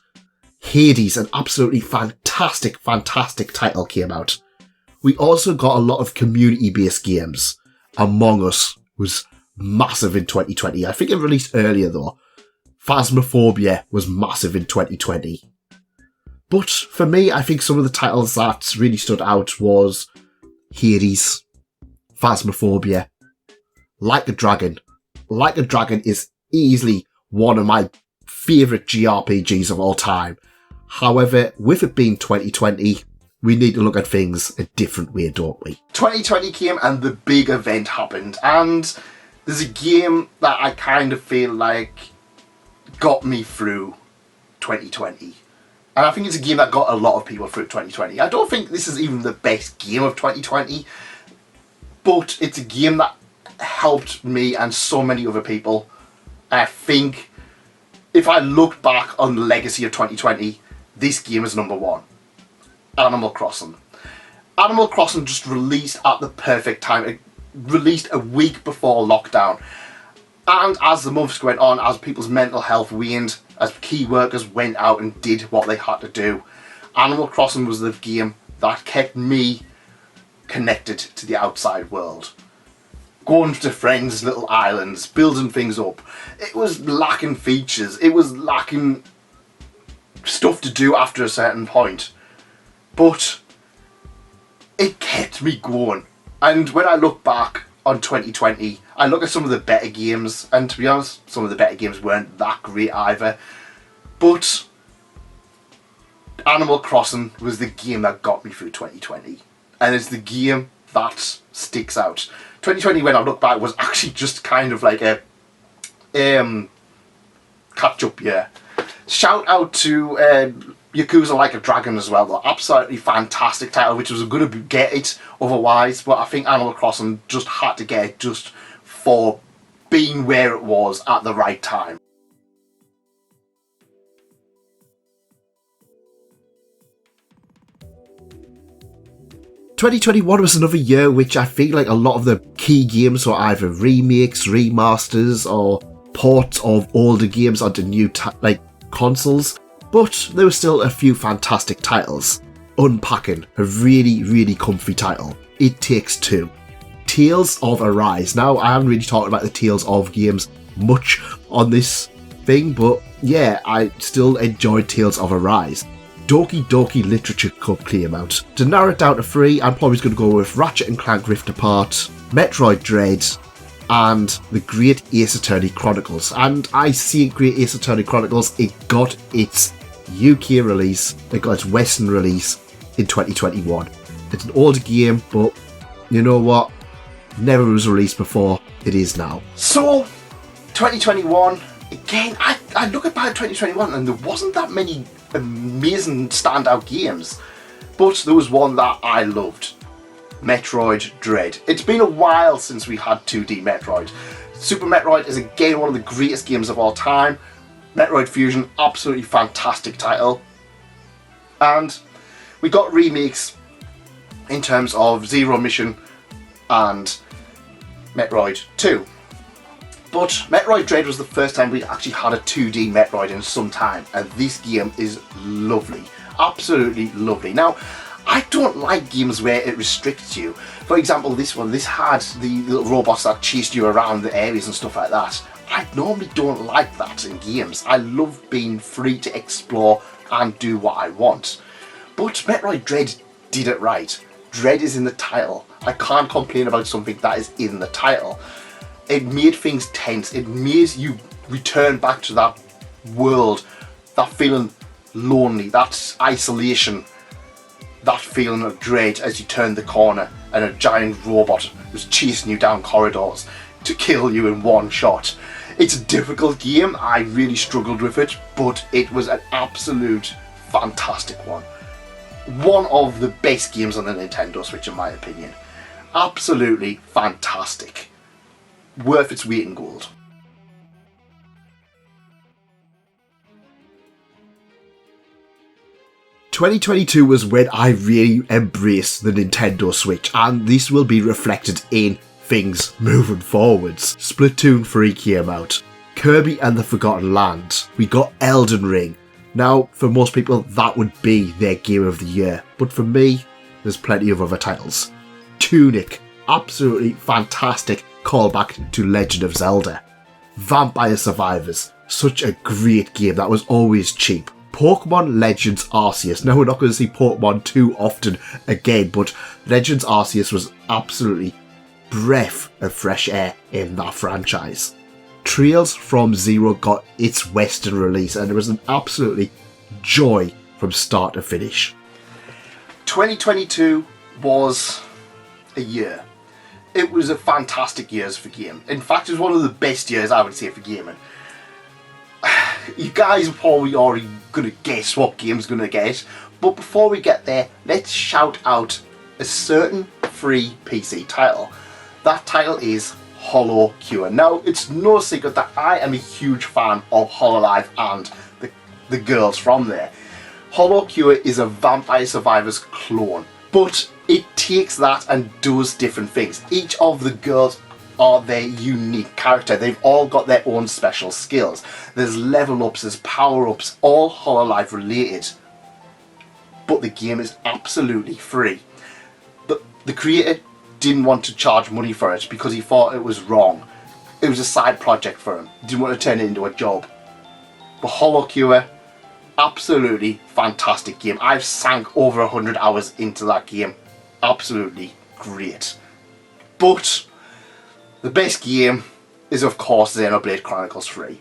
Hades, an absolutely fantastic, fantastic title, came out. We also got a lot of community-based games. Among Us was massive in 2020. I think it released earlier though. Phasmophobia was massive in 2020. But for me, I think some of the titles that really stood out was Hades, Phasmophobia, Like a Dragon. Like a Dragon is easily one of my favourite JRPGs of all time. However, with it being 2020, we need to look at things a different way, don't we? 2020 came and the big event happened, and there's a game that I kind of feel like got me through 2020. And I think it's a game that got a lot of people through 2020. I don't think this is even the best game of 2020, but it's a game that helped me and so many other people. I think if I look back on the legacy of 2020, this game is number one. Animal Crossing. Animal Crossing just released at the perfect time. It released a week before lockdown. And as the months went on, as people's mental health waned, as key workers went out and did what they had to do, Animal Crossing was the game that kept me connected to the outside world. Going to friends' little islands, building things up. It was lacking features. It was lacking stuff to do after a certain point. But it kept me going. And when I look back on 2020, I look at some of the better games, and to be honest, some of the better games weren't that great either. But Animal Crossing was the game that got me through 2020. And it's the game that sticks out. 2020, when I look back, was actually just kind of like a catch-up year. Shout out to Yakuza Like a Dragon as well, though. Absolutely fantastic title, which was going to get it otherwise, but I think Animal Crossing just had to get it just for being where it was at the right time. "2021 was another year which I feel like a lot of the key games were either remakes, remasters, or ports of older games onto new consoles, but there were still a few fantastic titles. Unpacking, a really, really comfy title. It Takes Two. Tales of Arise. Now, I haven't really talked about the Tales of games much on this thing, but yeah, I still enjoyed Tales of Arise. Doki Doki Literature Club came out. To narrow it down to three, I'm probably going to go with Ratchet & Clank Rift Apart, Metroid Dread, and the Great Ace Attorney Chronicles. And I see Great Ace Attorney Chronicles, it got its UK release, it got its Western release in 2021. It's an older game, but you know what? Never was released before, it is now. So, 2021, again, I look at 2021 and there wasn't that many amazing standout games, but there was one that I loved. Metroid Dread. It's been a while since we had 2D Metroid. Super Metroid is again one of the greatest games of all time. Metroid Fusion, absolutely fantastic title. And we got remakes in terms of Zero Mission and Metroid 2. But Metroid Dread was the first time we actually had a 2D Metroid in some time, and this game is lovely. Absolutely lovely. Now, I don't like games where it restricts you. For example, this had the little robots that chased you around the areas and stuff like that. I normally don't like that in games. I love being free to explore and do what I want. But Metroid Dread did it right. Dread is in the title. I can't complain about something that is in the title. It made things tense. It made you return back to that world, that feeling lonely, that isolation, that feeling of dread as you turned the corner and a giant robot was chasing you down corridors to kill you in one shot. It's a difficult game. I really struggled with it, but it was an absolute fantastic one. One of the best games on the Nintendo Switch, in my opinion. Absolutely fantastic. Worth its weight in gold. "2022 was when I really embraced the Nintendo Switch, and this will be reflected in things moving forwards. Splatoon 3 came out, Kirby and the Forgotten Land, we got Elden Ring. Now, for most people, that would be their game of the year, but for me, there's plenty of other titles. Tunic, absolutely fantastic callback to Legend of Zelda. Vampire Survivors, such a great game that was always cheap. Pokemon Legends Arceus. Now, we're not going to see Pokemon too often again, but Legends Arceus was absolutely breath of fresh air in that franchise. Trails from Zero got its Western release, and it was an absolutely joy from start to finish. 2022 was a year. it was a fantastic year for gaming. In fact, it was one of the best years I would say for gaming. You guys are probably already going to guess what game's going to get, but before we get there, let's shout out a certain free PC title. That title is Hollow Cure. Now, it's no secret that I am a huge fan of Hololive and the girls from there. Hollow Cure is a Vampire Survivors clone, but it takes that and does different things. Each of the girls are their unique character. They've all got their own special skills. There's level ups, there's power ups, all Hololive related. But the game is absolutely free. The creator didn't want to charge money for it because he thought it was wrong. It was a side project for him. He didn't want to turn it into a job. But Hollow Cure, absolutely fantastic game. I've sank over 100 hours into that game. Absolutely great. But the best game is of course Xenoblade Chronicles 3.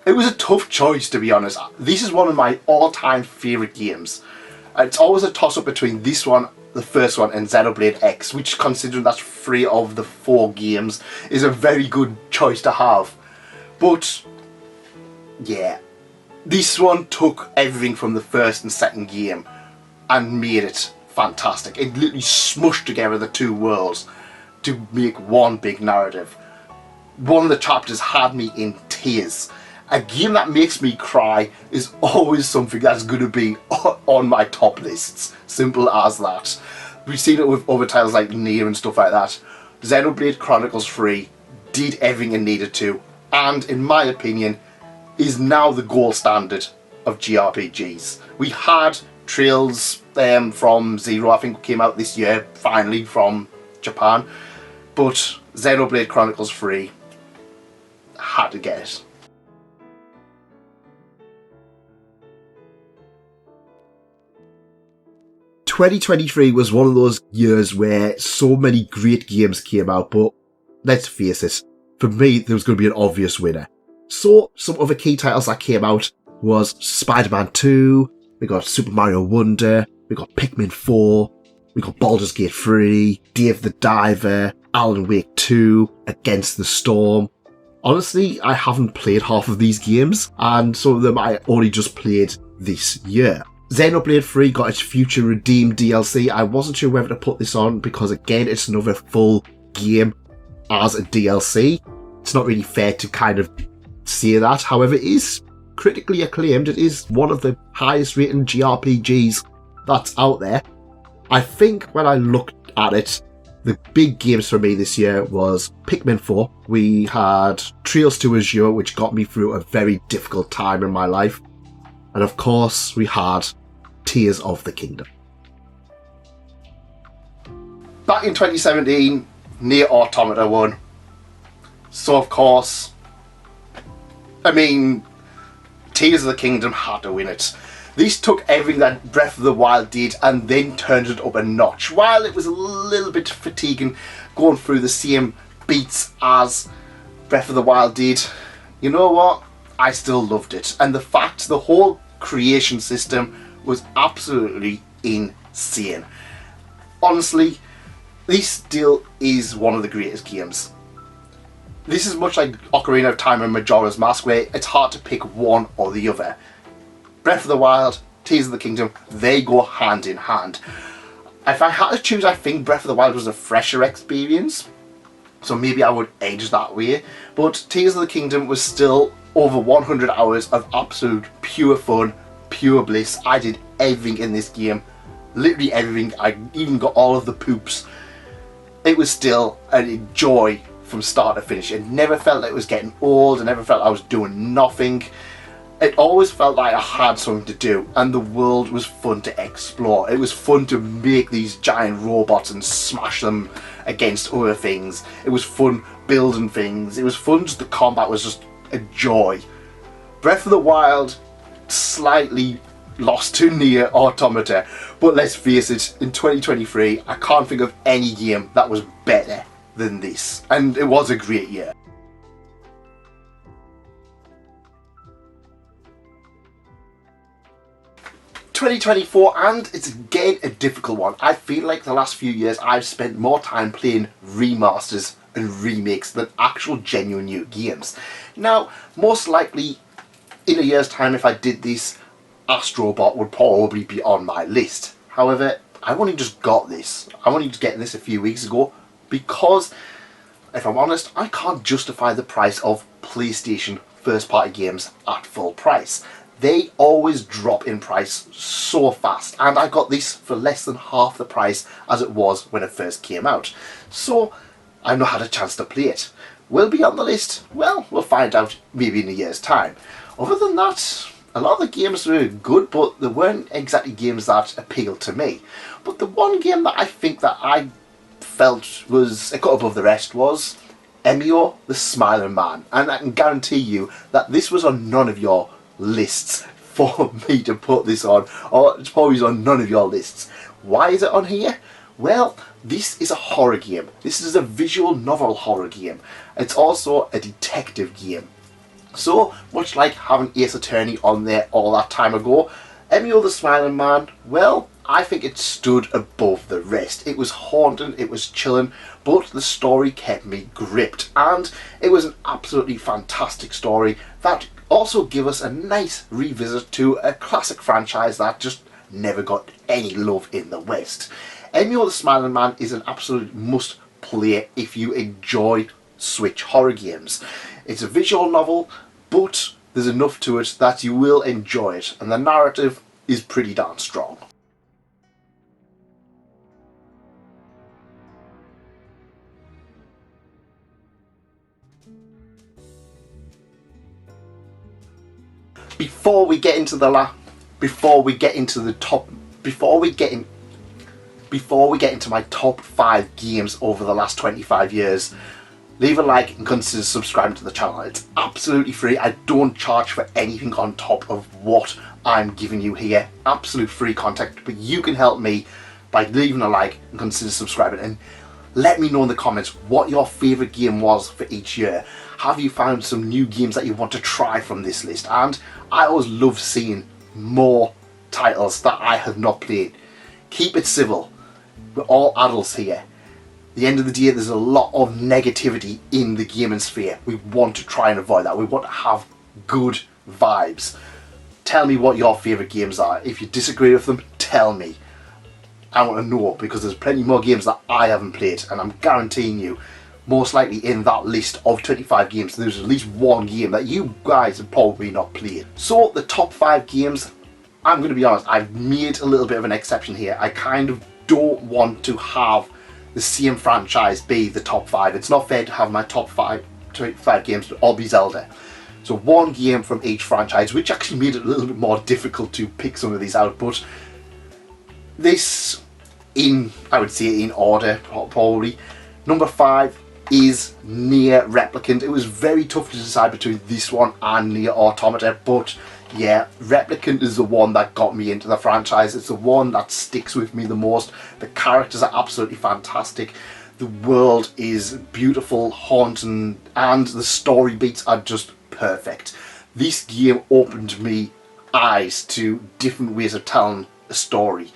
It was a tough choice, to be honest. This is one of my all-time favourite games. It's always a toss-up between this one, the first one, and Xenoblade X, which, considering that's 3 of the 4 games, is a very good choice to have. But yeah, this one took everything from the first and second game and made it fantastic. It literally smushed together the 2 worlds to make one big narrative. One of the chapters had me in tears. A game that makes me cry is always something that's going to be on my top lists. Simple as that. We've seen it with other titles like Nier and stuff like that. Xenoblade Chronicles 3 did everything it needed to, and in my opinion is now the gold standard of JRPGs. We had Trails from Zero, I think, came out this year, finally, from Japan. But Xenoblade Chronicles 3 had to get it. "2023 was one of those years where so many great games came out, but let's face it, for me there was going to be an obvious winner. So some other key titles that came out was Spider-Man 2, we got Super Mario Wonder, we got Pikmin 4, we got Baldur's Gate 3, Dave the Diver, Alan Wake 2, Against the Storm. Honestly, I haven't played half of these games, and some of them I only just played this year. Xenoblade 3 got its Future Redeemed DLC. I wasn't sure whether to put this on because, again, it's another full game as a DLC. It's not really fair to kind of say that. However, it is critically acclaimed. It is one of the highest rated JRPGs that's out there. I think when I looked at it, the big games for me this year was Pikmin 4. We had Trails to Azure, which got me through a very difficult time in my life. And of course, we had Tears of the Kingdom. Back in 2017, Nier Automata won. So of course, I mean, Tears of the Kingdom had to win it. These took everything that Breath of the Wild did and then turned it up a notch. While it was a little bit fatiguing going through the same beats as Breath of the Wild did, you know what? I still loved it. And the fact the whole creation system was absolutely insane. Honestly, this still is one of the greatest games. This is much like Ocarina of Time and Majora's Mask, where it's hard to pick one or the other. Breath of the Wild, Tears of the Kingdom, they go hand in hand. If I had to choose, I think Breath of the Wild was a fresher experience, so maybe I would edge that way. But Tears of the Kingdom was still over 100 hours of absolute pure fun, pure bliss. I did everything in this game, literally everything. I even got all of the poops. It was still a joy from start to finish. It never felt like it was getting old. I never felt I was doing nothing. It always felt like I had something to do, and the world was fun to explore. It was fun to make these giant robots and smash them against other things. It was fun building things. It was fun, just the combat was just a joy. Breath of the Wild slightly lost to Nier Automata, but let's face it, in 2023 I can't think of any game that was better than this, and it was a great year. 2024, and it's again a difficult one. I feel like the last few years I've spent more time playing remasters and remakes than actual genuine new games. Now, most likely in a year's time, if I did this, Astrobot would probably be on my list. However, I've only just got this. I'm only just getting this a few weeks ago because, if I'm honest, I can't justify the price of PlayStation first-party games at full price. They always drop in price so fast, and I got this for less than half the price as it was when it first came out. So I've not had a chance to play it. Will it be on the list? Well, we'll find out maybe in a year's time. Other than that, a lot of the games were good, but they weren't exactly games that appealed to me. But the one game that I think that I felt was a cut above the rest was Emio the Smiling Man. And I can guarantee you that this was on none of your lists for me to put this on, or it's probably on none of your lists. Why is it on here? Well, this is a horror game. This is a visual novel horror game. It's also a detective game. So, much like having Ace Attorney on there all that time ago, Emio the Smiling Man, well, I think it stood above the rest. It was haunting, it was chilling, but the story kept me gripped, and it was an absolutely fantastic story that also gave us a nice revisit to a classic franchise that just never got any love in the West. Emio the Smiling Man is an absolute must play if you enjoy Switch horror games. It's a visual novel, but there's enough to it that you will enjoy it, and the narrative is pretty darn strong. Before we get into the my top 5 games over the last 25 years, leave a like and consider subscribing to the channel. It's absolutely free. I don't charge for anything on top of what I'm giving you here. Absolute free content, but you can help me by leaving a like and consider subscribing, and let me know in the comments what your favourite game was for each year. Have you found some new games that you want to try from this list? And I always love seeing more titles that I have not played. Keep it civil. We're all adults here. At the end of the day, there's a lot of negativity in the gaming sphere. We want to try and avoid that. We want to have good vibes. Tell me what your favourite games are. If you disagree with them, tell me. I want to know, because there's plenty more games that I haven't played, and I'm guaranteeing you, most likely in that list of 25 games, there's at least one game that you guys have probably not played. So the top 5 games, I'm going to be honest, I've made a little bit of an exception here. I kind of don't want to have the same franchise be the top 5. It's not fair to have my top 25 games all be Zelda. So one game from each franchise, which actually made it a little bit more difficult to pick some of these out, but this, I would say in order probably. Number 5 is Nier Replicant. It was very tough to decide between this one and Nier Automata, but yeah, Replicant is the one that got me into the franchise. It's the one that sticks with me the most. The characters are absolutely fantastic. The world is beautiful, haunting, and the story beats are just perfect. This game opened me eyes to different ways of telling a story,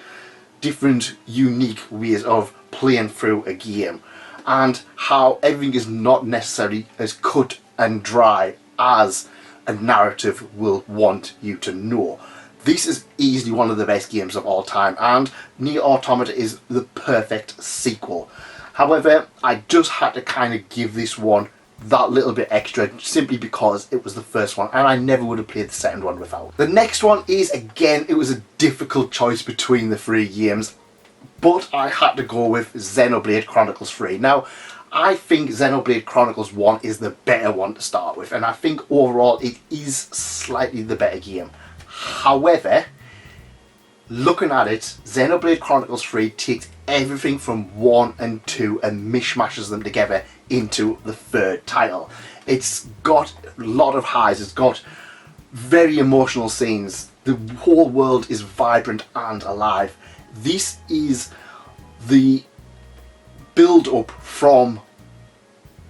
different unique ways of playing through a game, and how everything is not necessarily as cut and dry as a narrative will want you to know. This is easily one of the best games of all time, and Nier Automata is the perfect sequel. However, I just had to kind of give this one that little bit extra simply because it was the first one, and I never would have played the second one without. The next one is, again, it was a difficult choice between the 3 games, but I had to go with Xenoblade Chronicles 3. Now, I think Xenoblade Chronicles 1 is the better one to start with, and I think overall it is slightly the better game. However, looking at it, Xenoblade Chronicles 3 takes everything from 1 and 2 and mishmashes them together into the 3rd title. It's got a lot of highs, it's got very emotional scenes, the whole world is vibrant and alive. This is the build up from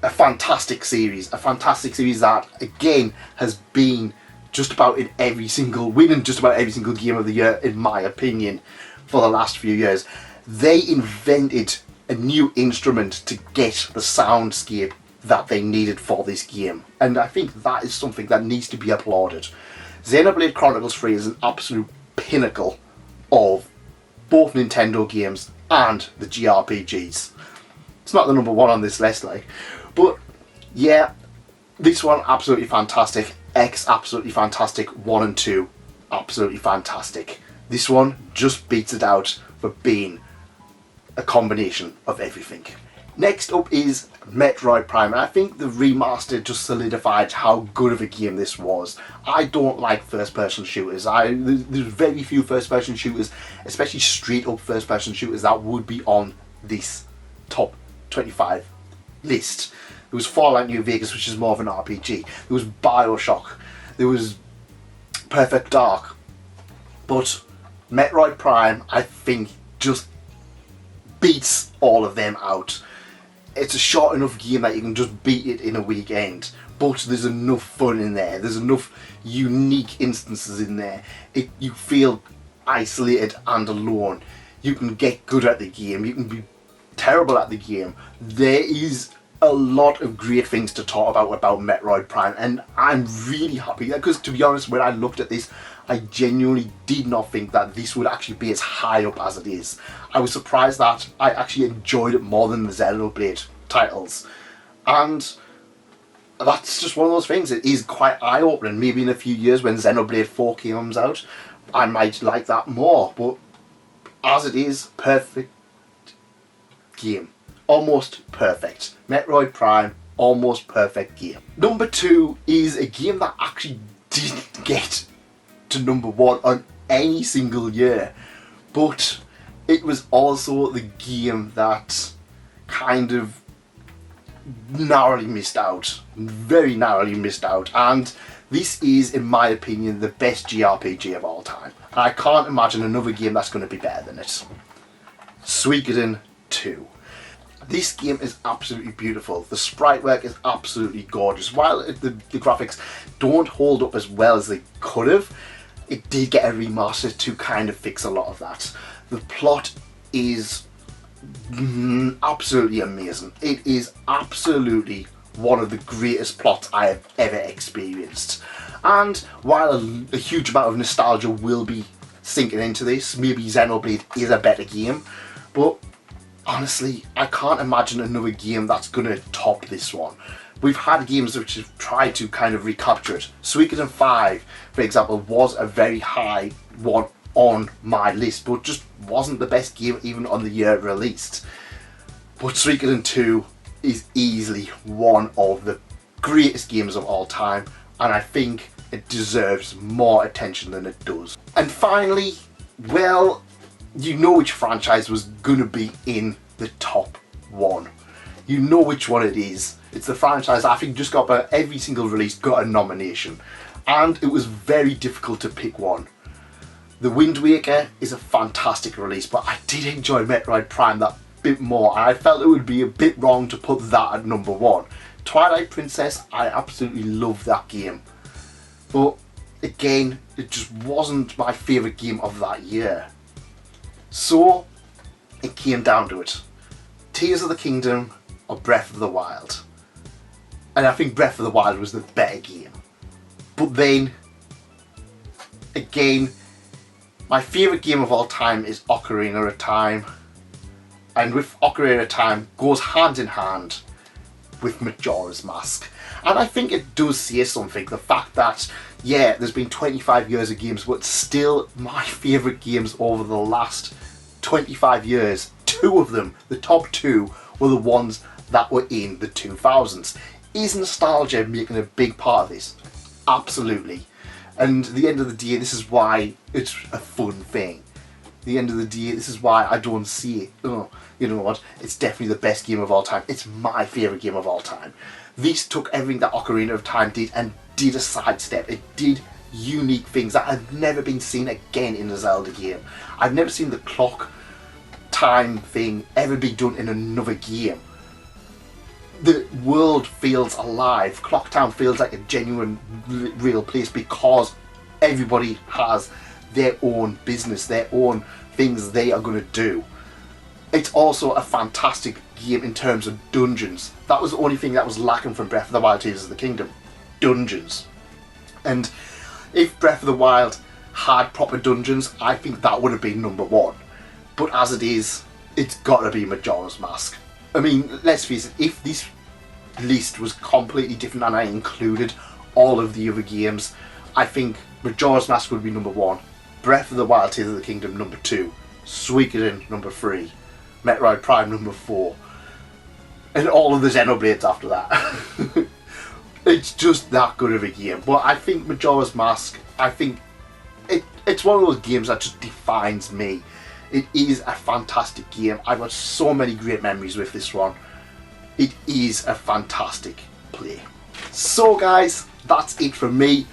a fantastic series that again has been just about in winning just about every single game of the year, in my opinion, for the last few years. They invented a new instrument to get the soundscape that they needed for this game, and I think that is something that needs to be applauded. Xenoblade Chronicles 3 is an absolute pinnacle of both Nintendo games and the JRPGs. It's not the number one on this list, but yeah, this one absolutely fantastic. X absolutely fantastic. 1 and 2 absolutely fantastic. This one just beats it out for being a combination of everything. Next up is Metroid Prime, and I think the remaster just solidified how good of a game this was. I don't like first-person shooters. There's very few first-person shooters, especially straight-up first-person shooters, that would be on this top 25 list. There was Fallout New Vegas, which is more of an RPG. There was Bioshock. There was Perfect Dark. But Metroid Prime, I think, just beats all of them out. It's a short enough game that you can just beat it in a weekend, but there's enough fun in there. There's enough unique instances in there. You feel isolated and alone. You can get good at the game. You can be terrible at the game. There is a lot of great things to talk about Metroid Prime, and I'm really happy because, to be honest, when I looked at this, I genuinely did not think that this would actually be as high up as it is. I was surprised that I actually enjoyed it more than the Xenoblade titles, and that's just one of those things. It is quite eye-opening. Maybe in a few years when Xenoblade 4 comes out, I might like that more, but as it is, perfect game. Almost perfect. Metroid Prime, almost perfect game. Number 2 is a game that actually didn't get to number 1 on any single year, but it was also the game that kind of narrowly missed out, very narrowly missed out, and this is, in my opinion, the best JRPG of all time. And I can't imagine another game that's going to be better than it. Suikoden 2. This game is absolutely beautiful. The sprite work is absolutely gorgeous. While the graphics don't hold up as well as they could have, it did get a remaster to kind of fix a lot of that. The plot is absolutely amazing. It is absolutely one of the greatest plots I have ever experienced. And while a huge amount of nostalgia will be sinking into this, maybe Xenoblade is a better game, but honestly, I can't imagine another game that's going to top this one. We've had games which have tried to kind of recapture it. Suikoden 5, for example, was a very high one on my list, but just wasn't the best game even on the year it released. But Suikoden 2 is easily one of the greatest games of all time, and I think it deserves more attention than it does. And finally, well, you know which franchise was gonna be in the top 1. You know which one it is. It's the franchise I think just got by every single release got a nomination, and it was very difficult to pick one. The Wind Waker is a fantastic release, but I did enjoy Metroid Prime that bit more, and I felt it would be a bit wrong to put that at number 1. Twilight Princess, I absolutely love that game, but again, it just wasn't my favourite game of that year. So it came down to it. Tears of the Kingdom or Breath of the Wild. And I think Breath of the Wild was the better game. But then, again, my favourite game of all time is Ocarina of Time. And with Ocarina of Time goes hand in hand with Majora's Mask. And I think it does say something, the fact that, yeah, there's been 25 years of games, but still my favourite games over the last 25 years, 2 of them, the top 2, were the ones that were in the 2000s. Is nostalgia making a big part of this? Absolutely. And at the end of the day, this is why it's a fun thing. At the end of the day, this is why I don't see it. Oh, you know what? It's definitely the best game of all time. It's my favourite game of all time. This took everything that Ocarina of Time did and did a sidestep. It did unique things that have never been seen again in a Zelda game. I've never seen the clock time thing ever be done in another game. the world feels alive. Clocktown feels like a genuine, real place because everybody has their own business, their own things they are going to do. It's also a fantastic game in terms of dungeons. That was the only thing that was lacking from Breath of the Wild Tears of the Kingdom. Dungeons. And if Breath of the Wild had proper dungeons, I think that would have been number one. But as it is, it's got to be Majora's Mask. I mean, let's face it, if this list was completely different and I included all of the other games, I think Majora's Mask would be number one, Breath of the Wild Tears of the Kingdom number two, Suikoden number three, Metroid Prime number four, and all of the Xenoblades after that. It's just that good of a game. But I think Majora's Mask, I think it's one of those games that just defines me. It is a fantastic game. I've got so many great memories with this one. It is a fantastic play. So guys, that's it from me.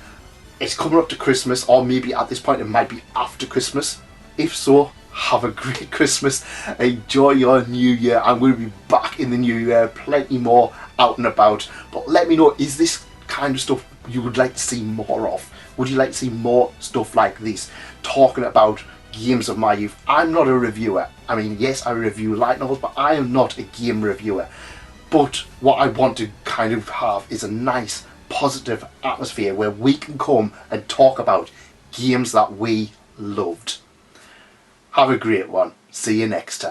It's coming up to Christmas, or maybe at this point it might be after Christmas. If so, have a great Christmas. Enjoy your new year. I'm going to be back in the new year, plenty more out and about. But let me know, is this kind of stuff you would like to see more of? Would you like to see more stuff like this? Talking about games of my youth. I'm not a reviewer. I mean, yes, I review light novels, but I am not a game reviewer. But what I want to kind of have is a nice, positive atmosphere where we can come and talk about games that we loved. Have a great one. See you next time.